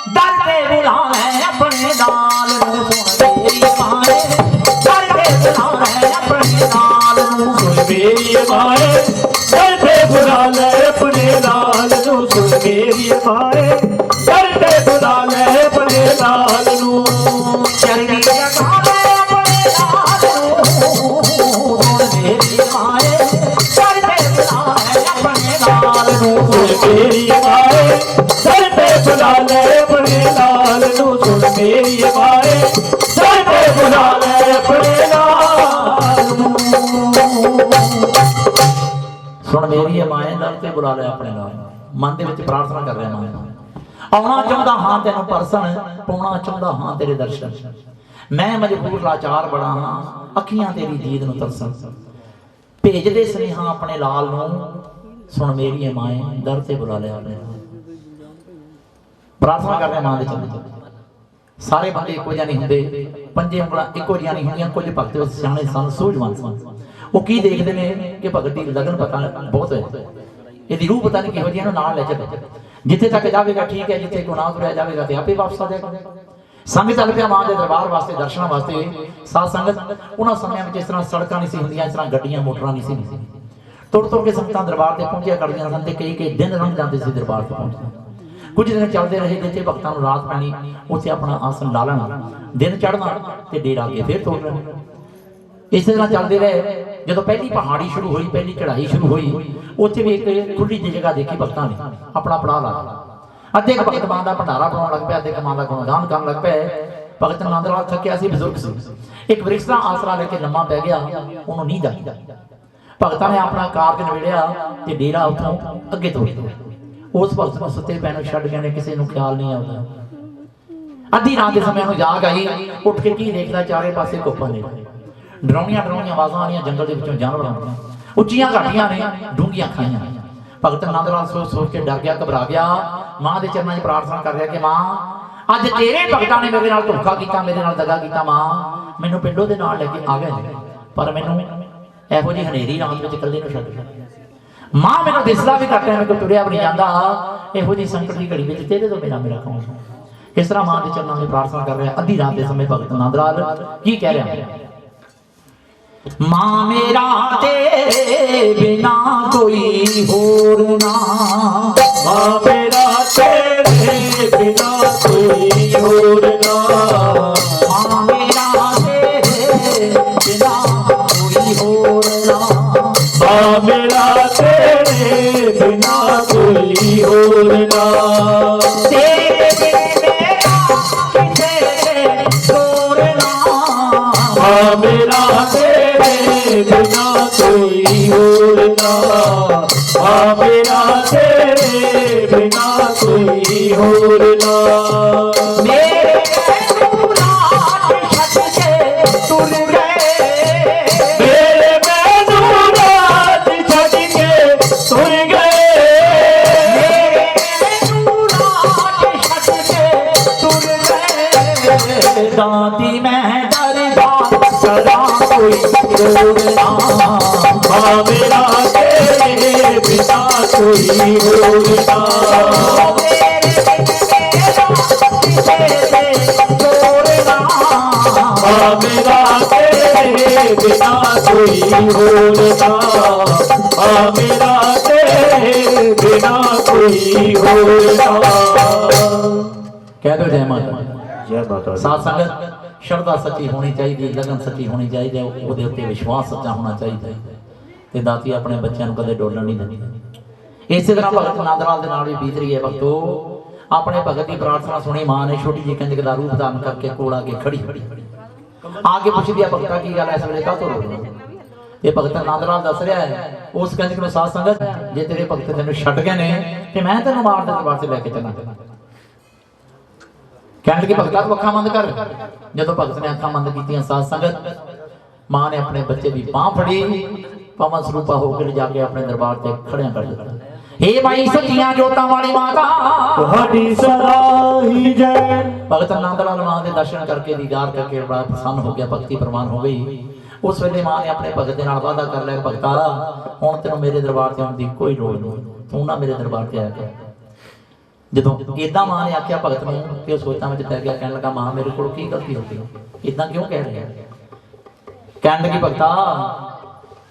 डर के बुलावे अपने नाल नूं, सुन मेरी माए डर के बुलावे अपने नाल नूं। मेरी माए दर पे बुला ले अपने लाल नू सुन मेरी माए दर पे बुला ले अपने लाल नू चरनी लगा ले अपने लाल नू सुन मेरी माए दर पे बुला ले अपने लाल नू सुन मेरी माए दर पे बुला ले अपने लाल नू सुन मेरी माए दर पे बुला ले अपने लाल नू सुन मेरी माए दर ते बुला ले अपने लाल मन दे विच प्रार्थना कर रहा माए आउणा चाहुंदा हां तैनूं परसन पाउणा चाहुंदा हां तेरे दर्शन मैं मजबूर लाचार बड़ा हां अखियां तेरी दीद नूं तरसन भेज दे स्नेहा अपने लाल नूं सुन मेरी माए दर ते बुला ले अपने प्रार्थना कर रहे मां दे चरणों सारे बंदे इक्को जिहा नहीं हुंदे पंजे ਉਂਗਲਾਂ इक्को जिहा नहीं हुंदियां कुछ भगत सियाणे सन सूझवान सन वो की देखते हैं कि भगत की लगन पता बहुत है यदि रूह पता नहीं किहो जिहा नाल ले चले जिथे तक जाएगा ठीक है जिथे को ना तुरया जाएगा तो आपे वापस आ जाएगा संग चल पिया मां के दरबार वास्ते दर्शन वास्ते साध संगत उन्हां समय में इस तरह सड़कां नहीं सी हुंदियां इस तरह गड्डियां मोटरां नहीं सी तुर तुर के संगतां दरबार ते पहुंचिया करदियां सन ते कई दिन लंघ जाते सी दरबार ते पहुंचदे कुछ दिन चलते रहे जिथे भगतां नूं रात पैनी उत्थे अपना आसन ला लेना दिन चढ़ना ते डेरा अगे फिर तुर लेना इस तरह चलते रहे जो पहली पहाड़ी शुरू हुई पहली चढ़ाई शुरू हुई उत्थे भी एक खुली जी जगह देखी भगतां ने अपना पड़ा ला अद्धे भगत मां का भंडारा बनाउण लग पिया अद्धे मां का गुणगान करन लग पे भगत नंद लाल थकिया सी बुजुर्ग सी एक वृक्ष का आसरा लेके लम्मा पै गया उन्होंने नींद आई भगतां ने अपना कारज नवेड़िया ते डेरा उत्थों अगे तोड़ दिया उस भगत नूं सुते पै नूं छड्ड के किसी नूं ख्याल नहीं आता अद्धी रात के समय जाग आई उठ के की देखदा चारे पासे कोपां ने डरावनियां डरावनियां आवाज़ां आईयां जंगल के विचों जानवरां दी उच्चियां घाटियां ने डूंघियां खाइयां भगत नंद लाल सोच सोच के डर गया घबरा गया मां के चरणों में प्रार्थना कर रहा कि मां अज तेरे भगतां ने मेरे नाल धोखा कीता मेरे नाल दगा कीता मां मैनूं पिंडों दे नाल लेके आ गए पर मैनूं इहो जी हनेरी रात विच इकल्ले नूं छड्ड गए मां मैनूं दिसदा भी घट है मैं कोई तुरिया भी नहीं जांदा इहो जी संकट की घड़ी विच तेरे तो मेरा मेरा कौन इस तरह मां के चरणों में प्रार्थना कर रहा अद्धी रात के समय भगत नंद लाल की कह रहा मां मेरा तेरे बिना कोई होर ना मां मेरा तेरे बिना कोई और ना मां मेरा तेरे बिना कोई होर ना मां मेरा तेरे बिना कोई और ना तेरे बिना किसे होर ना मां मेरा बिना कोई और ना मां मेरा तेरे बिना कोई और ना मेरे नूरात छत के तुर गए मेरे मैनू रात छड़ के तुर गए मेरे नूरात छत के तुर गए दाती मैं दरबार सदा कोई रोर ना मां मेरा तेरे बिना कोई और ना मां मेरा तेरे बिना कोई और ना मां मेरा तेरे बिना कोई और ना कह दो जय माता जय माता साथ संगत श्रद्धा सच्ची होनी चाहिए लगन सच्ची होनी चाहिए ਉਹਦੇ ਉੱਤੇ ਵਿਸ਼ਵਾਸ ਸੱਚਾ ਹੋਣਾ ਚਾਹੀਦਾ ਤੇ ਦਾਤੀ ਆਪਣੇ ਬੱਚਿਆਂ ਨੂੰ ਕਦੇ ਡੋਲਣ ਨਹੀਂ ਦਿੰਦੀ ਇਸੇ ਤਰ੍ਹਾਂ ਭਗਤ ਨੰਦ ਲਾਲ ਦੇ ਨਾਲ ਵੀ ਬੀਤ ਰਹੀ ਹੈ ਭਗਤੋ ਆਪਣੇ ਭਗਤ ਦੀ ਪ੍ਰਾਰਥਨਾ ਸੁਣੀ ਮਾਂ ਨੇ ਛੋਟੀ ਜਿਹੀ ਕੰਜਕ ਦਾ ਰੂਪ ਧਾਰਨ ਕਰਕੇ ਕੋਲ ਆ ਕੇ ਖੜੀ ਆਗੇ ਪੁੱਛਦੀ ਆ ਭਗਤਾ ਕੀ ਗੱਲ ਐ ਇਸ ਵੇਲੇ ਕਾਹਤੋਂ ਰੋ ਰਹੇ ਇਹ ਭਗਤ ਨੰਦ ਲਾਲ ਦੱਸ ਰਿਹਾ ਹੈ ਉਸ ਕੰਜਕ ਨੂੰ ਸਾਧ ਸੰਗਤ ਜੇ ਤੇਰੇ ਭਗਤ ਤੈਨੂੰ ਛੱਡ ਗਏ ਨੇ ਤੇ ਮੈਂ ਤੈਨੂੰ ਮਾਰ ਦੇ ਦਰਬਾਰ ਤੇ ਲੈ ਕੇ ਚੱਲਾਂ कहने लगे भगता तू अखा बंद कर जो भगत ने अखा बंद की साध संगत मां ने अपने बच्चे की बांह फड़ी पवन स्वरूपा होकर जाके अपने दरबार से खड़िया कर दिता हे माई सच्चियां जोतां वाली माता तुहाडी सदा ही जय भगत नंद लाल मां के दर्शन करके दीदार करके बड़ा प्रसन्न हो गया भक्ति प्रवान हो गई उस वेले मां ने अपने भगत के नाल वादा कर लिया भगता हुण तैनूं मेरे दरबार से आउण दी कोई लोड़ नहीं तू ना मेरे दरबार से आया ਜਦੋਂ ਇਦਾਂ ਮਾਂ ਨੇ ਆਖਿਆ ਭਗਤ ਨੂੰ ਕਿ ਉਹ ਸੋਚਾਂ ਵਿੱਚ ਪੈ ਗਿਆ ਕਹਿਣ ਲੱਗਾ ਮਾਂ ਮੇਰੇ ਕੋਲ ਕੀ ਗਲਤੀ ਹੋ ਗਈ ਇਦਾਂ ਕਿਉਂ ਕਹਿ ਰਿਹਾ ਕਹਿਣ ਲੱਗੀ ਭਗਤਾ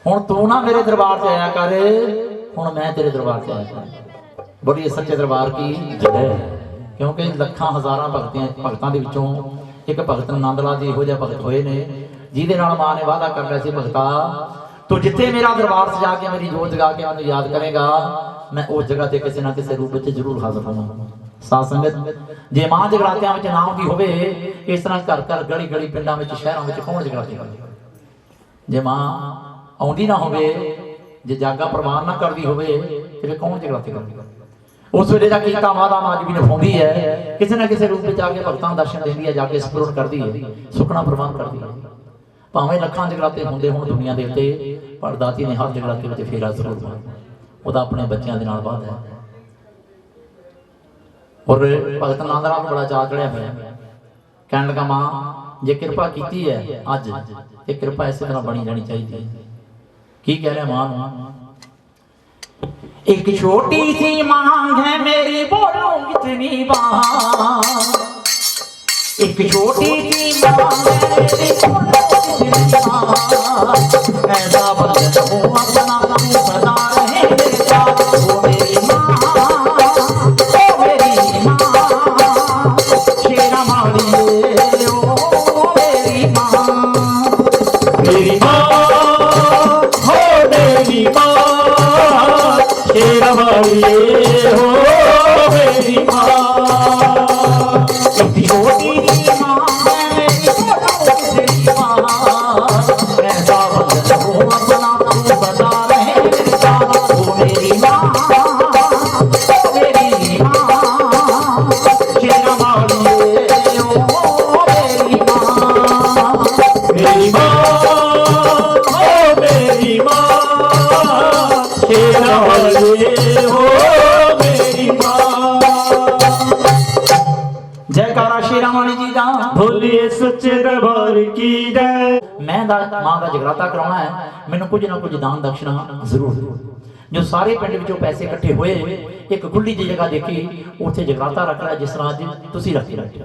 ਹੁਣ ਤੂੰ ਨਾ ਮੇਰੇ ਦਰਬਾਰ ਤੇ ਆਇਆ ਕਰ, ਹੁਣ ਮੈਂ ਤੇਰੇ ਦਰਬਾਰ ਤੇ ਆਇਆ ਕਰ। ਬੜੀ ਸੱਚੇ ਦਰਬਾਰ ਕੀ ਜੈ। ਕਿਉਂਕਿ ਲੱਖਾਂ ਹਜ਼ਾਰਾਂ ਭਗਤਾਂ ਦੇ ਵਿੱਚੋਂ ਇੱਕ ਭਗਤ ਨੰਦ ਲਾਲ ਜੀ ਇਹੋ ਜਿਹਾ ਭਗਤ ਹੋਏ ਨੇ ਜਿਹਦੇ ਨਾਲ ਮਾਂ ਨੇ ਵਾਅਦਾ ਕਰ ਲਿਆ ਸੀ, ਭਗਤਾ ਤੂੰ ਜਿੱਥੇ ਮੇਰਾ ਦਰਬਾਰ ਸਜਾ ਕੇ ਮੇਰੀ ਜੋਤ ਜਗਾ ਕੇ ਮੈਨੂੰ ਯਾਦ ਕਰੇਗਾ, ਮੈਂ ਉਸ ਜਗ੍ਹਾ ਤੇ ਕਿਸੇ ਨਾ ਕਿਸੇ ਰੂਪ ਵਿੱਚ ਜ਼ਰੂਰ ਹਾਜ਼ਰ ਹੋਵਾਂਗਾ। ਸਾਧ ਸੰਗਤ, ਜੇ ਮਾਂ ਜਗਰਾਤਿਆਂ ਵਿੱਚ ਨਾ ਆਉਂਦੀ ਹੋਵੇ, ਇਸ ਤਰ੍ਹਾਂ ਘਰ ਘਰ ਗਲੀ ਗਲੀ ਪਿੰਡਾਂ ਵਿੱਚ ਸ਼ਹਿਰਾਂ ਵਿੱਚ ਕੌਣ ਜਗਰਾਤੇ ਕਰੇਗਾ? ਜੇ ਮਾਂ ਆਉਂਦੀ ਨਾ ਹੋਵੇ, ਜੇ ਜਾਗਾ ਪ੍ਰਵਾਨ ਨਾ ਕਰਦੀ ਹੋਵੇ, ਤੇ ਫਿਰ ਕੌਣ ਜਗਰਾਤੇ ਕਰੇਗਾ? ਉਸ ਵੇਲੇ ਦਾ ਕੀਤਾ ਵਾਦਾ ਮਾਂ ਜੀ ਵੀ ਨਿਭਾਉਂਦੀ ਹੈ, ਕਿਸੇ ਨਾ ਕਿਸੇ ਰੂਪ ਵਿੱਚ ਆ ਕੇ ਭਗਤਾਂ ਨੂੰ ਦਰਸ਼ਨ ਦਿੰਦੀ ਹੈ, ਜਾ ਕੇ ਸਪੂਰਨ ਕਰਦੀ ਹੈ, ਸੁਖਣਾ ਪ੍ਰਵਾਨ ਕਰਦੀ ਹੈ। ਭਾਵੇਂ ਲੱਖਾਂ ਜਗਰਾਤੇ ਹੁੰਦੇ ਹੁਣ ਦੁਨੀਆ ਦੇ ਉੱਤੇ, ਪਰ ਦਾਤੀ ਨੇ ਹਰ ਜਗਰਾਤੇ ਵਿੱਚ ਫੇਰਾ ਜ਼ਰੂਰ ਪਾਇਆ। ਉਹਦਾ ਆਪਣੇ ਬੱਚਿਆਂ ਦੇ ਨਾਲ ਵਾਅਦਾ ਹੈ। ਔਰ ਭਗਤ ਨੰਦ ਲਾਲ ਨੂੰ ਬੜਾ ਚਾਅ ਚੜਿਆ ਹੋਇਆ, ਕਹਿਣ ਲੱਗਾ ਮਾਂ ਜੇ ਕਿਰਪਾ ਕੀਤੀ ਹੈ ਅੱਜ, ਇਹ ਕਿਰਪਾ ਇਸੇ ਤਰ੍ਹਾਂ ਬਣੀ ਰਹਿਣੀ ਚਾਹੀਦੀ ਹੈ। ਕੀ ਕਹਿ ਰਿਹਾ ਮਾਂ ਨੂੰ? एक छोटी सी मांग है मेरी, बोलो कितनी बार। एक छोटी सी मांग है मेरी, बोलो कितनी बार। ऐसा बंद हो अपना सदा रहे मेरे साथ, वो मेरी माँ, ओ मेरी माँ, शेरा मारी ओ मेरी माँ, मेरी माँ हो मेरी माँ, शेरा वाली हो मेरी माँ। इतनी छोटी सी माँ है मेरी, बोलो कितनी बार। ऐसा बंद हो अपना सदा रहे मेरे साथ, वो मेरी माँ, ओ मेरी माँ, शेरा वाली ओ मेरी माँ, मेरी माँ हो मेरी माँ, शेरा वाली हो मेरी माँ। जयकारा शेरा वाली जी का, भोलिए सच्चे दरबार की जय। मैं मां का जगराता कराना है, मैंने कुछ ना कुछ दान दक्षिणा जरूर दो। जो सारे पिंड विचों पैसे इकट्ठे होए, एक खुली जी जगह देखी, उत्थे जगराता रख रहा जिस तरह अज तुसीं रखी रखे।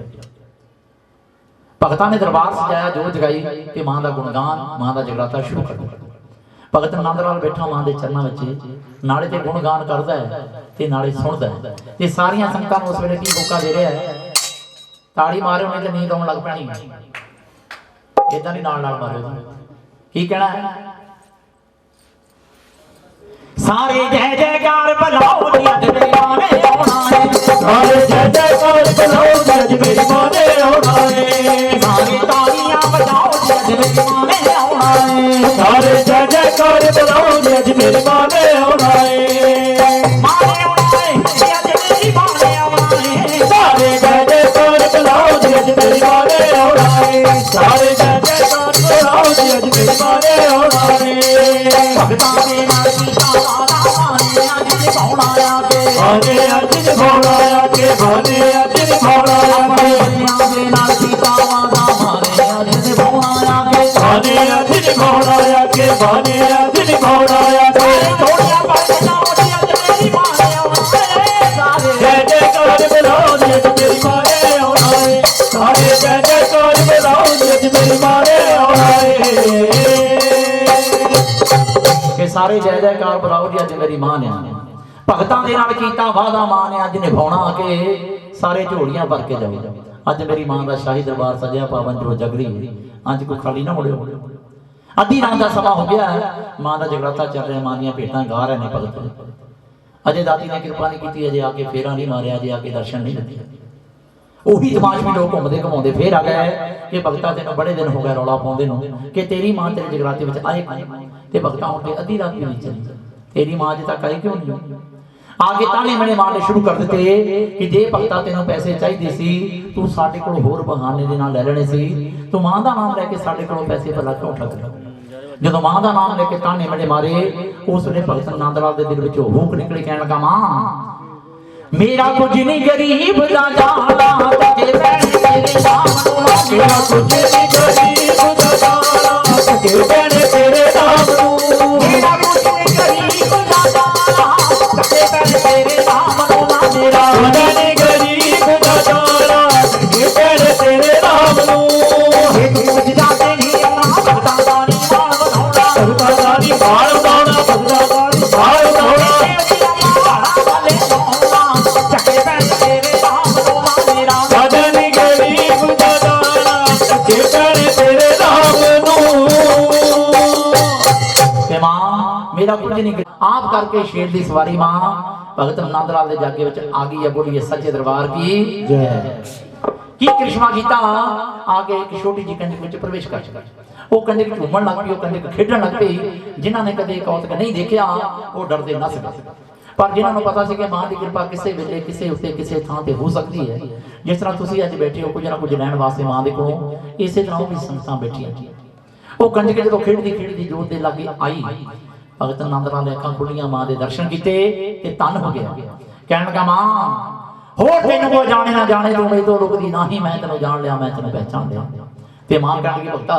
भगतां ने दरबार सजाया, जोत जगाई कि मां का गुणगान, मां का जगराता शुरू कर दिया। भगत नंद लाल बैठा मां के चरणों में, नाले ते गुणगान करता है ते नाले सुनता है, ते सारियां संगतां नूं उस वेले की होका दे रहा है, ताड़ी मारे उन्हें तो नींद आउण लग पैनी। इदां नहीं नाल मारो, की कहना है? सारे जय जयकार बुलाओ जी अज मेरी मां ने आउणा है, सारे जय जयकार बुलाओ जी अज मेरी मां ने आउणा है, सारे तालियां बजाओ जी अज मेरी मां ने आउणा है, सारे जय जयकार बुलाओ जी अज मेरी मां ने आउणा है, मां ने आउणा है जी अज मेरी मां ने आउणा है, सारे जय जयकार बुलाओ जी अज मेरी मां ने आउणा है, सारे जय जयकार बुलाओ जी अज मेरी मां ने आउणा है। भगतां दे नाल कीता वादा माने अज निभाउणा आके, भाने अज निभाउणा आके, भाने अज निभाउणा आके, बलियां दे नाल कीता वादा माने अज निभाउणा आके, भाने अज निभाउणा आके, भाने अज निभाउणा आके। थोड़िया पर जाओ जी अज मेरी मां ने आउणा है, सारे जय जयकार बुलाओ जी अज मेरी मां ने आउणा है, सारे जय जयकार बुलाओ जी अज मेरी मां ने आउणा है। कि सारे जय जयकार बुलाओ जी अज मेरी मां ने आउणा। भगतां दे नाल कीता वादा मां ने अज निभाउणा आके, सारे झोलियां भर के जाओ। अज मेरी मां दा शाही दरबार सजिया पावन जो जगरी, अज कोई खाली ना मुड़ियो। अद्धी रात का समा हो गया है, मां का जगराता चल रहा, मां दियां भेटां गा रहे हैं भगत। अजे दाती ने कृपा नहीं की, अजे आके फेरा नहीं मारिया, अजे आके दर्शन नहीं दिते। ਉਹੀ ਤਮਾਸ਼ਬੀ ਲੋਕ ਘੁੰਮਦੇ ਘੁਮਾਉਂਦੇ ਫੇਰ ਆ ਗਏ ਕਿ ਭਗਤਾ ਤੈਨੂੰ ਬੜੇ ਦਿਨ ਹੋ ਗਏ ਰੌਲਾ ਪਾਉਂਦੇ ਨੂੰ ਕਿ ਤੇਰੀ ਮਾਂ ਤੇਰੇ ਜਗਰਾਤੇ ਵਿੱਚ ਆਏ ਕਿਉਂ, ਤੇ ਭਗਤਾ ਹੁਣ ਤੇ ਅੱਧੀ ਰਾਤ ਵੀ ਨਹੀਂ ਚੱਲੀ, ਤੇਰੀ ਮਾਂ ਅਜੇ ਤੱਕ ਆਈ ਕਿਉਂ ਨਹੀਂ। ਆਗੇ ਤਾਣੇ ਮਣੇ ਮਾਰਨੇ ਸ਼ੁਰੂ ਕਰ ਦਿੱਤੇ ਕਿ ਜੇ ਭਗਤਾ ਤੈਨੂੰ ਪੈਸੇ ਚਾਹੀਦੇ ਸੀ, ਤੂੰ ਸਾਡੇ ਕੋਲ ਹੋਰ ਬਹਾਨੇ ਦੇ ਨਾਲ ਲੈ ਲੈਣੇ ਸੀ, ਤੂੰ ਮਾਂ ਦਾ ਨਾਮ ਲੈ ਕੇ ਸਾਡੇ ਕੋਲੋਂ ਪੈਸੇ ਭਲਾ ਕਿਉਂ ਠੱਗ ਲਿਆ। ਜਦੋਂ ਮਾਂ ਦਾ ਨਾਮ ਲੈ ਕੇ ਤਾਣੇ ਮਣੇ ਮਾਰੇ, ਉਸ ਵੇਲੇ ਭਗਤ ਨੰਦ ਲਾਲ ਦੇ ਦਿਲ ਵਿੱਚੋਂ ਹੂਕ ਨਿਕਲੀ, ਕਹਿਣ ਲੱਗਾ ਮਾਂ मेरा कुछ नहीं गरीब दा जाना, ते बैठ तेरे नाम नूं, मेरा कुछ नहीं गरीब दा जाना, ते बैठ तेरे नाम नूं, मेरा कुछ नहीं गरीब दा जाना, ते बैठ तेरे नाम नूं, मेरा कुछ नहीं गरीब दा जाना, ते बैठ तेरे नाम नूं। कुछ जाते नहीं अपना भगतां दा नी माण बनाउणा, भगतां दा नी माण मेरा कुछ नहीं आप करके शेर दी सवारी मां भगत नंद लाल दे जागे विच आ गई है। बोलिए सच्चे दरबार की जय। की करिश्मा कीता आके एक छोटी जी कंडिक विच प्रवेश कर चुका। वो कंडिक घूमन लग पई, वो कंडिक खेडण लग पई। जिन्हां ने कदे कौतक नहीं देखिया वो डरदे नस गए, पर जिन्हां नूं पता सी कि मां दी कृपा किसे वेले किसे उत्ते किसे थां ते हो सकती है। जिस तरह तुसीं अज बैठे हो कुछ ना कुछ लैण वास्ते मां दे कोलों, इसे तरह भी संगतां बैठियां। वो कंडिक जदों खेडदी जोत दे लागे आई, भगत नंद लाल ने अखां खुलियां, मां दे दर्शन कीते ते तन हो गया। कहण लगा मां होर तैनूं कोई जाने ना जाने, तू मेरे तो रुकदी नहीं, मैं तैनूं जान लिया, मैं तैनूं पहचान लिया। ते मां कहण लगी भगता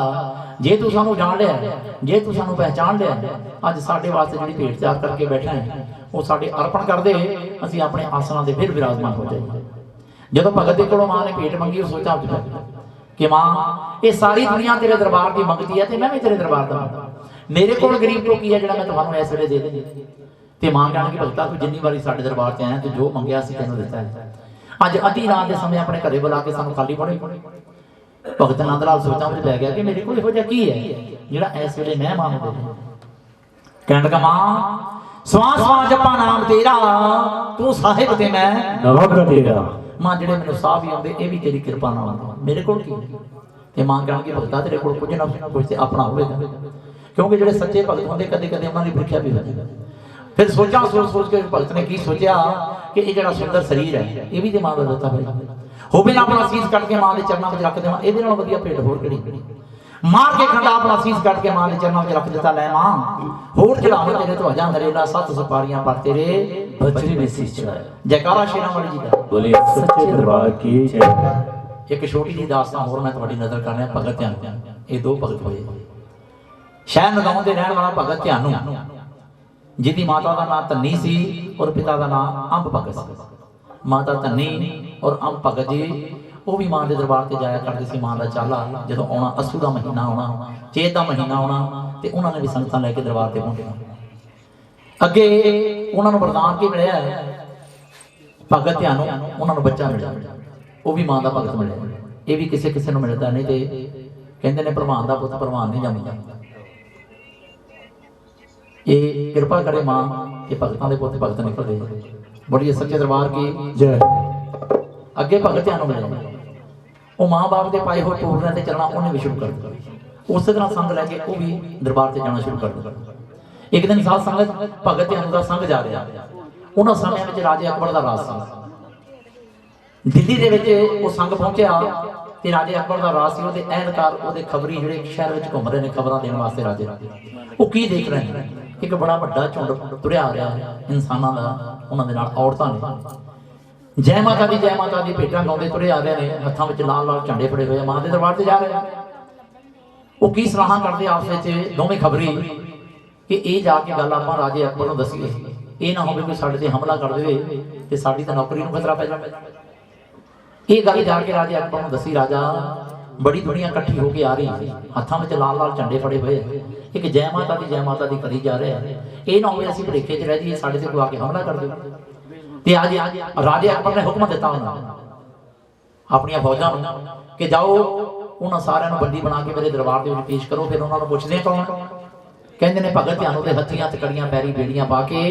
जे तू सानूं जान लिया, जे तू सानूं पहचान लिया, अज साडे वास्ते जिहड़ी भेंट तैयार करके बैठा है वो साडे अर्पण कर दे, असीं अपने आसनां दे फिर विराजमान हो जाइए। जदों भगत दे कोलों मां ने भेंट मंगी, वो सोचा कि मां ये सारी दुनिया तेरे दरबार की मंगती है, ते मैं भी तेरे दरबार दा मंगदा, मेरे कोल गरीब तो की है जिहड़ा मैं तुहानूं इस वेले दे दें। ते मां कहणगी भगता तू जिन्नी वारी साडे दरबार ते आया, तू जो मंगिया सी तैनूं दित्ता है। अज अद्धी रात के समय अपने घरे बुला के सानूं खाली पड़े। भगत नंद लाल सोचां विच पै गया कि मेरे कोल इहो जिहा की है जिहड़ा इस वेले मैं मां नूं दे दें। कहण लगा मां स्वां स्वां जप्पा नाम तेरा, तू साहिब ते मैं नवक तेरा। मां जिहड़े मैनूं साह भी आउंदे ये भी तेरी कृपा नाल आउंदे, मेरे कोल की ते मां कहणगी भगता तेरे कोल कुछ ना कुछ ते अपना होवेगा, क्योंकि जिहड़े सच्चे भगत होंदे कदे कदे उन्हां दी प्रीखिया भी होंदी है। फिर सोचा सोच के भगत ने की सोचा कि ये जिहड़ा सुंदर शरीर है ये भी ते मां दा दित्ता होया होवे ना, अपना सीस कट के मां दे चरणां विच रख देवां, इहदे नालों वधिया भेंट होर किहड़ी। मार के खंडा अपना सीस कट के मां दे चरणां विच रख दित्ता, लै मां होर चढ़ावे तेरे ध्वजा नरेला 7 सुपारियां पर तेरे बजरी में सीस चढ़ाया। जयकारा शेरां वाली जी दा। बोलिए सच्चे दरबार की जय। एक छोटी जी दास्तां होर मैं तुहाडी नज़र कर रहा, भगत ध्यानू। ये दो भगत होए, शहर नगांव दे रहण वाला भगत ध्यानू, जिहदी माता दा नाम धन्नी सी और पिता दा नाम अंब भगत सी। माता धन्नी और अंब भगत जी वो भी मां के दरबार से जाया करते सी। मां का चाला जो आना, असू का महीना आना, चेत का महीना आना, तो उन्होंने भी संगतां लैके दरबार से पहुंचना। अगे उन्होंने वरदान की मिलिया, भगत ध्यानू उन्होंने बच्चा मिलिया, वो भी मां का भगत मिलिया। ये भी किसी किसी को मिलता नहीं, तो कहते हैं भरवान का पुत भरवान नहीं जमदा। ये कृपा करे मां कि भगतां दे पुत भगत निकलदे। बोलिए सच्चे दरबार की जय। अगे भगत ध्यानू मिलिया, वो माँ बाप के पाए हुए टूरने से चलना उन्हें भी शुरू कर दिया। उस तरह संग लैके वो भी दरबार से जाना शुरू कर दिया। एक दिन साध संगत भगत ध्यानू का संग जा रहा, उन्होंने समय में राजे अकबर का राज सी। दिल्ली के विच वो संग पहुंचा तो राजे अकबर का राज से एहलकार वो खबरी जो शहर में घूम रहे हैं खबर देने वास्ते राजे वो की देख रहे हैं। एक बड़ा वड्डा झुंड तुरिया आ रहा है इंसानों का, उन्होंने औरतां ने जय माता दी भेटां गाउंदे तुरे आ रहे हैं, हत्थां विच लाल लाल झंडे फड़े हुए मां दे दरबार से जा रहे हैं। वो की सलाह करते आपस विच दोवें खबरी कि ये जाके गल आपां राजे अकबर नूं दसीए, ये ना होवे कोई साडे ते हमला कर देवे ते साडी तां नौकरी नूं खतरा पै जावे। ये गल जाके राजे अकबर नूं दसी। राजा बड़ी दुनिया इकट्ठी होके आ रही है, हत्थां विच लाल लाल झंडे फड़े हुए, एक जय माता दी करी जा रहे हैं। ये ना होवे असीं भुलेखे च रह जाइए साडे ते कोई आके हमला कर देवे। ते आज राजे अकबर ने हुक्म दिता अपनी फौजां कि जाओ उन्होंने सारिਆਂ बंदी बना के मेरे दरबार के पेश करो। फिर उन्होंने पुछदे कौन, कहते ने भगत ध्यानू के हत्थियां तकड़ियां पैरी बेड़ियां पा के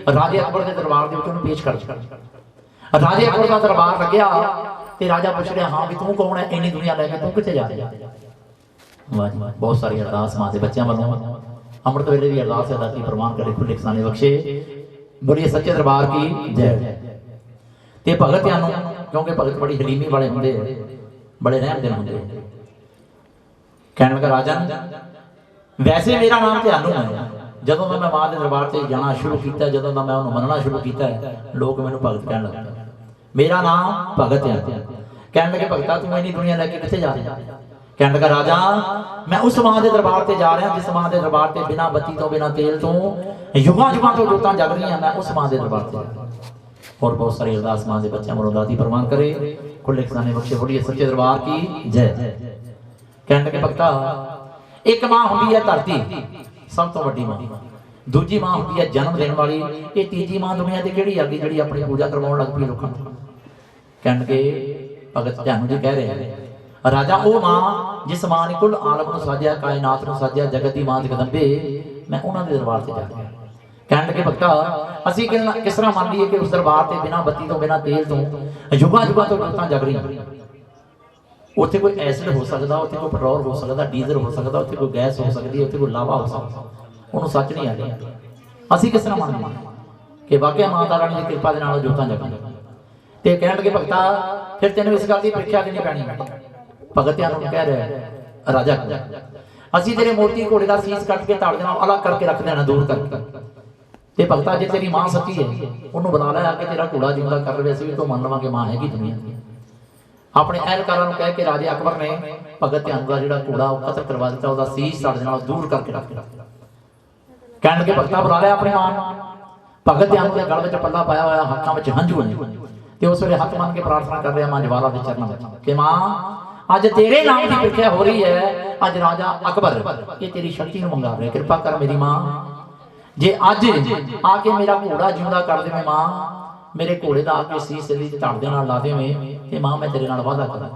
राजे अकबर के दरबार के पेश कर। राजे अकबर का दरबार लग्या ते राजा पुछ रहा, हाँ भी तू कौन है, इन्नी दुनिया लैके तू कित्थे जा रहा। वाह जी, बहुत सारी अरदास मां के बच्चों वालों अमृत वेले की अरदास अदा की, प्रमाण करे खुले खजाने बख्शे। बोलिए सच्चे दरबार की जय। ते भगत ध्यानू क्योंकि भगत बड़ी हलीमी वाले होंगे, बड़े रहम दिल होंगे, कहने लगा राजन वैसे मेरा नाम ध्यानू है, जदों मैं मां के दरबार से जाना शुरू किया, जदों मैं उन्होंने मनना शुरू किया, लोग मैंने भगत कहने लगे, मेरा नाम भगत है। कहने लगे भगता तू इन्नी दुनिया लैके कित्थे जा रहा। कहने लगा राजा मैं उस मां के दरबार से जा रहा जिस मां के दरबार से बिना बत्ती तो बिना तेल तो युगां युगां तो जोतां जग रही हैं, मैं उस मां के दरबार से। और बहुत सारी अरदास मां के बच्चों मरों दादी प्रमाण करे खुले खजाने बख्शे। बोलिए सच्चे दरबार की जय। कहने लगे भगता एक मां होंदी है धरती सब तो वड्डी मां, दूजी मां होंदी है जन्म देने वाली, ये तीजी मां दुनिया की किहड़ी आ गई जिहड़ी अपनी पूजा करवाउण लग पई लोकां नूं। कहण लगे भगत ध्यानू जी कह रहे हैं राजा वो मां जिस मां ने कुल आलम नूं साजिया, कायनात नूं साजिया, जगत दी मां जगदंबे, मैं उन्हां दे दरबार ते जा रहा। ਕਹਿਣ ਲੱਗੇ ਭਗਤਾ ਅਸੀਂ ਕਿਸ ਤਰ੍ਹਾਂ ਮੰਨ ਲਈਏ ਕਿ ਉਸ ਦਰਬਾਰ ਤੇ ਬਿਨਾਂ ਬੱਤੀ ਤੋਂ ਬਿਨਾਂ ਤੇਲ ਤੋਂ ਯੁਗਾਂ ਯੁਗਾਂ ਤੋਂ ਜੋਤਾਂ ਜਗ ਰਹੀਆਂ। ਉੱਥੇ ਕੋਈ ਐਸਿਡ ਹੋ ਸਕਦਾ, ਉੱਥੇ ਕੋਈ ਪੈਟਰੋਲ ਹੋ ਸਕਦਾ, ਡੀਜ਼ਲ ਹੋ ਸਕਦਾ, ਉੱਥੇ ਕੋਈ ਗੈਸ ਹੋ ਸਕਦੀ, ਉੱਥੇ ਕੋਈ ਲਾਵਾ ਹੋ ਸਕਦਾ, ਉਹਨੂੰ ਸੱਚ ਨਹੀਂ ਆਖਿਆ। ਅਸੀਂ ਕਿਸ ਤਰ੍ਹਾਂ ਮੰਨ ਲਈਏ ਕਿ ਵਾਕਿਆ ਮਾਤਾ ਰਾਣੀ ਦੀ ਕਿਰਪਾ ਦੇ ਨਾਲ ਜੋਤਾਂ ਜਗੀਆਂ। ਤੇ ਕਹਿਣ ਲੱਗੇ ਭਗਤਾ ਫਿਰ ਤੈਨੂੰ ਇਸ ਗੱਲ ਦੀ ਪ੍ਰੀਖਿਆ ਦੇਣੀ ਪੈਣੀ। ਭਗਤਿਆਂ ਨੂੰ ਕਹਿ ਰਿਹਾ ਰਾਜਾ ਅਸੀਂ ਤੇਰੇ ਮੋਤੀ ਘੋੜੇ ਦਾ ਸੀਸ ਕੱਟ ਕੇ ਧੜ ਦੇ ਨਾਲ ਅਲੱਗ ਕਰਕੇ ਰੱਖ ਦੇਣਾ, ਦੂਰ ਕਰਕੇ। ਤੇ ਭਗਤਾ ਜੇ ਤੇਰੀ ਮਾਂ ਸੱਚੀ ਹੈ ਉਹਨੂੰ ਬੁਲਾ ਲੈ ਆ ਕੇ ਤੇਰਾ ਘੋੜਾ ਜਿਉਂਦਾ ਕਰ ਲਵੇ, ਅਸੀਂ ਵੀ ਤੋਂ ਮੰਨ ਲਵਾਂਗੇ ਮਾਂ ਹੈਗੀ ਦੁਨੀਆ ਦੀ। ਆਪਣੇ ਅਹਿਲਕਾਰਾਂ ਨੂੰ ਕਹਿ ਕੇ ਰਾਜੇ ਅਕਬਰ ਨੇ ਭਗਤ ਧਿਆਨ ਦਾ ਜਿਹੜਾ ਘੋੜਾ ਉਹ ਕਤਲ ਕਰਵਾ ਦਿੱਤਾ, ਉਹਦਾ ਸੀਸ ਧੜ ਦੇ ਨਾਲ ਦੂਰ ਕਰਕੇ ਰੱਖ ਦਿੱਤਾ। ਕਹਿਣ ਲੱਗੇ ਭਗਤਾ ਬੁਲਾ ਲਿਆ ਆਪਣੀ ਮਾਂ ਨੂੰ। ਭਗਤ ਧਿਆਨ ਦੇ ਗਲ ਵਿੱਚ ਪੱਲਾ ਪਾਇਆ ਹੋਇਆ, ਹੱਥਾਂ ਵਿੱਚ ਹੰਝੂ ਨੇ ਤੇ ਉਸ ਵੇਲੇ ਹੱਥ ਮੰਨ ਕੇ ਪ੍ਰਾਰਥਨਾ ਕਰ ਰਿਹਾ ਮਾਂ ਜਵਾਲਾ ਦੇ ਚਰਨਾਂ ਵਿੱਚ ਕਿ ਮਾਂ ਅੱਜ ਤੇਰੇ ਨਾਮ ਦੀ ਪ੍ਰੀਖਿਆ ਹੋ ਰਹੀ ਹੈ। ਅੱਜ ਰਾਜਾ ਅਕਬਰ ਇਹ ਤੇਰੀ ਸ਼ਕਤੀ ਨੂੰ ਮੰਗਾ ਰਿਹਾ, ਕਿਰਪਾ ਕਰ ਮੇਰੀ ਮਾਂ। ਜੇ ਅੱਜ ਆ ਕੇ ਮੇਰਾ ਘੋੜਾ ਜਿਉਂਦਾ ਕਰ ਦੇਵੇਂ ਮਾਂ, ਮੇਰੇ ਘੋੜੇ ਦਾ ਆ ਕੇ ਸੀਸ ਦੀ ਧੜ ਦੇ ਨਾਲ ਲਾ ਦੇਵੇਂ ਤੇ ਮਾਂ ਮੈਂ ਤੇਰੇ ਨਾਲ ਵਾਅਦਾ ਕਰਾਂ,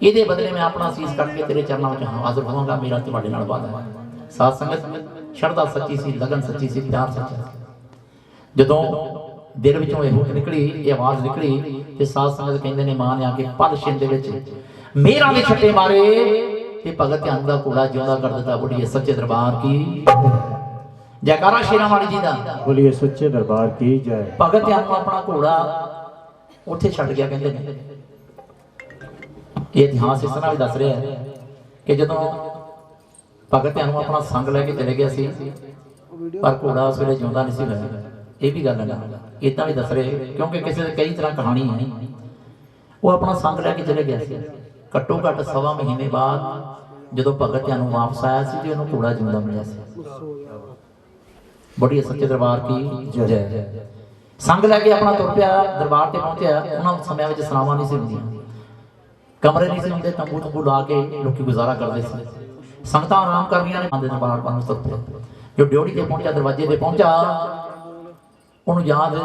ਇਹਦੇ ਬਦਲੇ ਮੈਂ ਆਪਣਾ ਸੀਸ ਕੱਟ ਕੇ ਤੇਰੇ ਚਰਨਾਂ ਵਿੱਚ ਹਾਜ਼ਰ ਹੋਵਾਂਗਾ। ਮੇਰਾ ਤੁਹਾਡੇ ਨਾਲ ਵਾਅਦਾ ਹੈ। ਸਾਧ ਸੰਗਤ ਸ਼ਰਧਾ ਸੱਚੀ ਸੀ, ਲਗਨ ਸੱਚੀ ਸੀ, ਪਿਆਰ ਸੱਚਾ ਸੀ। ਜਦੋਂ ਦਿਲ ਵਿੱਚੋਂ ਇਹ ਹੁੱਕ ਨਿਕਲੀ, ਇਹ ਆਵਾਜ਼ ਨਿਕਲੀ ਤੇ ਸਾਧ ਸੰਗਤ ਕਹਿੰਦੇ ਨੇ ਮਾਂ ਨੇ ਆ ਕੇ ਪਦ ਛਿੰਨ ਦੇ ਵਿੱਚ ਮੇਰਾਂ ਦੇ ਛੱਟੇ ਮਾਰੇ ਤੇ ਭਗਤ ਧਿਆਨ ਦਾ ਘੋੜਾ ਜਿਉਂਦਾ ਕਰ ਦਿੱਤਾ। ਬੁੱਢੀਏ ਸੱਚੇ ਦਰਬਾਰ ਕੀ ਜੈਕਾਰਾ ਸ਼ੇਰਾਂ ਵਾਲੀ ਜੀ ਦਾ। ਬੋਲੀਏ ਸੱਚੇ ਦਰਬਾਰ ਕੀ ਜੈ। ਭਗਤ ਧਿਆਨ ਨੂੰ ਆਪਣਾ ਘੋੜਾ ਉੱਥੇ ਛੱਡ ਗਿਆ। ਕਹਿੰਦੇ ਨੇ ਇਹ ਇਤਿਹਾਸ ਇਸ ਤਰ੍ਹਾਂ ਵੀ ਦੱਸ ਰਿਹਾ ਹੈ ਕਿ ਜਦੋਂ ਭਗਤ ਧਿਆਨ ਨੂੰ ਆਪਣਾ ਸੰਗ ਲੈ ਕੇ ਚਲੇ ਗਿਆ ਸੀ ਪਰ ਘੋੜਾ ਉਸ ਵੇਲੇ ਜਿਉਂਦਾ ਨਹੀਂ ਸੀ ਹੋਇਆ। ਇਹ ਵੀ ਗੱਲ ਹੈ, ਇਦਾਂ ਵੀ ਦੱਸ ਰਹੇ ਕਿਉਂਕਿ ਕਿਸੇ ਦੇ ਕਈ ਤਰ੍ਹਾਂ ਕਹਾਣੀ ਹੈ। ਉਹ ਆਪਣਾ ਸੰਗ ਲੈ ਕੇ ਚਲੇ ਗਿਆ ਸੀ। ਘੱਟੋ ਘੱਟ ਸਵਾ ਮਹੀਨੇ ਬਾਅਦ ਜਦੋਂ ਭਗਤ ਧਿਆਨ ਨੂੰ ਵਾਪਸ ਆਇਆ ਸੀ ਤੇ ਉਹਨੂੰ ਘੋੜਾ ਜਿਉਂਦਾ ਮਿਲਿਆ ਸੀ। ਬੜੀ ਸੱਚੇ ਦਰਬਾਰ ਕੀ ਜੈ। ਸੰਗ ਲੈ ਕੇ ਆਪਣਾ ਤੁਰ ਪਿਆ, ਦਰਬਾਰ ਤੇ ਪਹੁੰਚਿਆ। ਉਹਨਾਂ ਸਮਿਆਂ ਵਿੱਚ ਸਰਾਵਾਂ ਨਹੀਂ ਸੀ ਹੁੰਦੀਆਂ, ਕਮਰੇ ਨਹੀਂ ਸੀ ਹੁੰਦੇ, ਤੰਬੂ ਤੰਬੂ ਲਾ ਕੇ ਲੋਕੀ ਗੁਜ਼ਾਰਾ ਕਰਦੇ ਸੀ। ਸੰਗਤਾਂ ਆਰਾਮ ਕਰ ਰਹੀਆਂ ਨੇ, ਦਰਬਾਰ ਨੂੰ ਤੁਰ ਪਿਆ। ਜੋ ਡਿਊਟੀ ਤੇ ਪਹੁੰਚਿਆ, ਦਰਵਾਜ਼ੇ ਤੇ ਪਹੁੰਚਾ, ਉਹਨੂੰ ਯਾਦ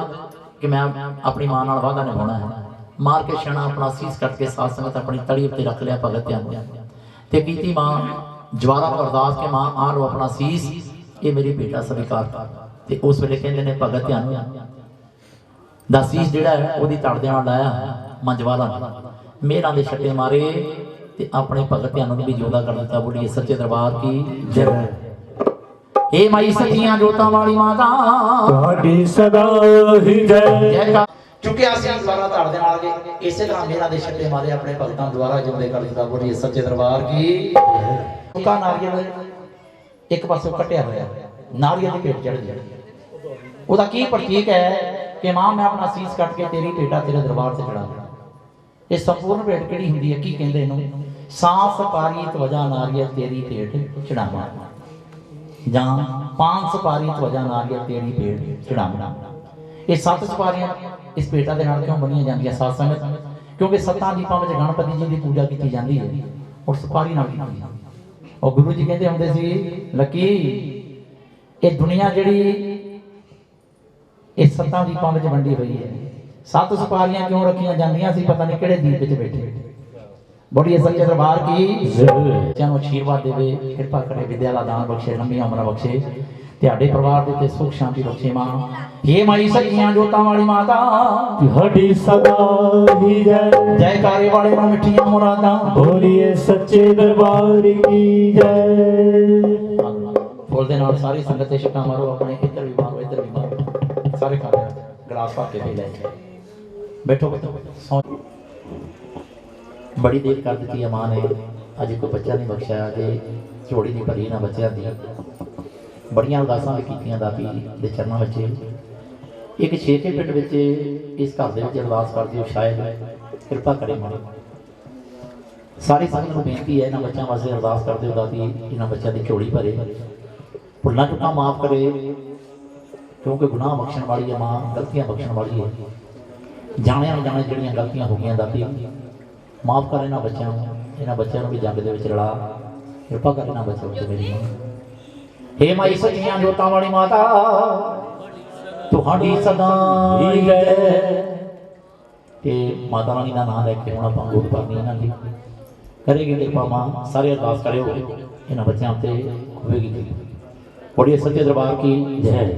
ਕਿ ਮੈਂ ਆਪਣੀ ਮਾਂ ਨਾਲ ਵਾਅਦਾ ਨਿਭਾਉਣਾ ਹੈ। ਮਾਰ ਕੇ ਛਣਾ ਆਪਣਾ ਸੀਸ ਕੱਟ ਕੇ ਸਾਧ ਸੰਗਤ ਆਪਣੀ ਤਲੀ ਉੱਤੇ ਰੱਖ ਲਿਆ ਭਗਤ ਧਿਆਨ ਤੇ ਕੀਤੀ ਮਾਂ ਜਵਾਲਾ ਨੂੰ ਅਰਦਾਸ ਕਿ ਮਾਂ ਆ ਲੋ ਆਪਣਾ ਸੀਸ, ਇਹ ਮੇਰੀ ਬੇਟਾ ਸਵੀਕਾਰ ਕਰ। ਤੇ ਉਸ ਵੇਲੇ ਕਹਿੰਦੇ ਨੇ ਭਗਤ ਧਿਆਨ ਦਾ ਸੀਸ ਜਿਹੜਾ ਹੈ ਉਹਦੀ ਧੜ ਦੇ ਨਾਲ ਲਾਇਆ ਮਾਂ ਜਵਾਲਾ ਨੇ, ਮੇਰਾਂ ਦੇ ਛੱਟੇ ਮਾਰੇ ਤੇ ਆਪਣੇ ਭਗਤ ਧਿਆਨ ਨੂੰ ਵੀ ਜਿਉਂਦਾ ਕਰ ਦਿੱਤਾ। ਬੋਲੀਏ ਸੱਚੇ ਦਰਬਾਰ ਕੀ ਜੈ। हे माई सचियां जोतां वाली माता ਤੁਹਾਡੀ ਸਦਾ ਹੀ ਜੈ। जयकार चुके आसी द्वारा धड़ दे नाल के इसे तरह मेरा दे छट्टे मारे अपने भगतां द्वारा जिंदे कर दिता। बोलिए सच्चे दरबार की। उनका नारियल एक पासों कटिया होया, नारियल दी भेंट चढ़ गई। ओदा की प्रतीक है कि मां मैं अपना सीस कट के तेरी भेंटा तेरे दरबार ते चढ़ा देना। ये संपूर्ण भेंट किहड़ी हुंदी है की कहंदे इहनूं? सांस पारी त्वजा नारियल तेरी भेंट चढ़ावा ਜਾਂ 5 ਸਪਾਰੀ ਤਵਜਾ ਨਾਰੀਅਲ ਤੇਰੀ ਭੇਟ ਚੜਾਉਣਾ। ਇਹ 7 ਸਪਾਰੀਆਂ ਇਸ ਭੇਟਾਂ ਦੇ ਨਾਲ ਕਿਉਂ ਬਣੀਆਂ ਜਾਂਦੀਆਂ ਸਾਧ ਸੰਗਤ? ਕਿਉਂਕਿ 7 ਦੀਪਾਂ ਵਿੱਚ ਗਣਪਤੀ ਜੀ ਦੀ ਪੂਜਾ ਕੀਤੀ ਜਾਂਦੀ ਹੈ ਔਰ ਸਪਾਰੀ ਨਾਲ ਕੀਤੀ ਜਾਂਦੀ ਹੈ। ਔਰ ਗੁਰੂ ਜੀ ਕਹਿੰਦੇ ਹੁੰਦੇ ਸੀ ਲੱਕੀ ਇਹ ਦੁਨੀਆ ਜਿਹੜੀ ਇਹ 7 ਦੀਪਾਂ ਵਿੱਚ ਵੰਡੀ ਹੋਈ ਹੈ। 7 ਸਪਾਰੀਆਂ ਕਿਉਂ ਰੱਖੀਆਂ ਜਾਂਦੀਆਂ ਸੀ? ਪਤਾ ਨਹੀਂ ਕਿਹੜੇ ਦੀਪ ਵਿੱਚ ਬੈਠੇ। ਬੋਲੀਏ ਸੱਚੇ ਦਰਬਾਰ ਕੀ ਜੈ। ਚੰਨ ਆਸ਼ੀਰਵਾਦ ਦੇਵੇ, ਕਿਰਪਾ ਕਰੇ, ਵਿਦਿਆ ਦਾ ਦਾਨ ਬਖਸ਼ੇ, ਲੰਮੀਆਂ ਉਮਰਾਂ ਬਖਸ਼ੇ, ਤੁਹਾਡੇ ਪਰਿਵਾਰ ਦੇ ਉੱਤੇ ਸੁਖ ਸ਼ਾਂਤੀ ਬਖਸ਼ੇ। ਮਾਂ हे ਮਾਈ ਸੱਚੀਆਂ ਜੋਤਾਂ ਵਾਲੀ ਮਾਤਾ ਤੁਹਾਡੀ ਸਦਾ ਹੀ ਜੈ। ਜੈਕਾਰੇ ਵਾਲੇ ਨੂੰ ਮਿੱਠੀਆਂ ਮੁਰਾਦਾਂ। ਬੋਲੀਏ ਸੱਚੇ ਦਰਬਾਰ ਕੀ ਜੈ। ਫੁੱਲ ਦੇ ਨਾਲ ਸਾਰੀ ਸੰਗਤ ਤੇ ਛੱਕਾਂ ਮਾਰੋ, ਆਪਣੇ ਇੱਧਰ ਵੀ ਮਾਰੋ, ਇੱਧਰ ਵੀ ਮਾਰੋ, ਸਾਰੇ ਖਾ ਲਿਆ, ਗਲਾਸ ਭਰ ਕੇ ਪੀ ਲੈ। ਬੈਠੋ ਬੈਠੋ। बड़ी देर कर दी है मां ने, अज कोई बच्चा नहीं बख्शा, अजे झोड़ी नहीं भरी ना बच्चों की। बड़िया अरदासां भी कीतियां दाती दे चरणों में। एक 6 पिंड में इस घर के अरदास कर दिओ, शायद कृपा करे मां। सारी संगत को बेनती है, इन्होंने बच्चों वास्ते अरदास कर दिओ दाती इन्होंने बच्चों की झोली भरे, भुलना चुका माफ़ करे, क्योंकि गुनाह बख्शण वाली है मां, गलतियां बख्शण वाली है। जाने अनजाने जिहड़ियां गलतियां हो गई दाती माफ कर इन्होंने बच्चों, इन्होंने बच्चों भी जग के रला, कृपा कर इन्होंने बच्चों से मेरी मां। हे माई सच्चियां जोतां वाली माता तुहाडी सदा ही जय। ते माता रानी का नाम लैके हुण आपां गोद भरनी इन्हां दी करेगी कृपा मां। सारे अरदास करियो, इन्हां बच्चों ते होवेगी। बड़ी सच्चे दरबार की जय।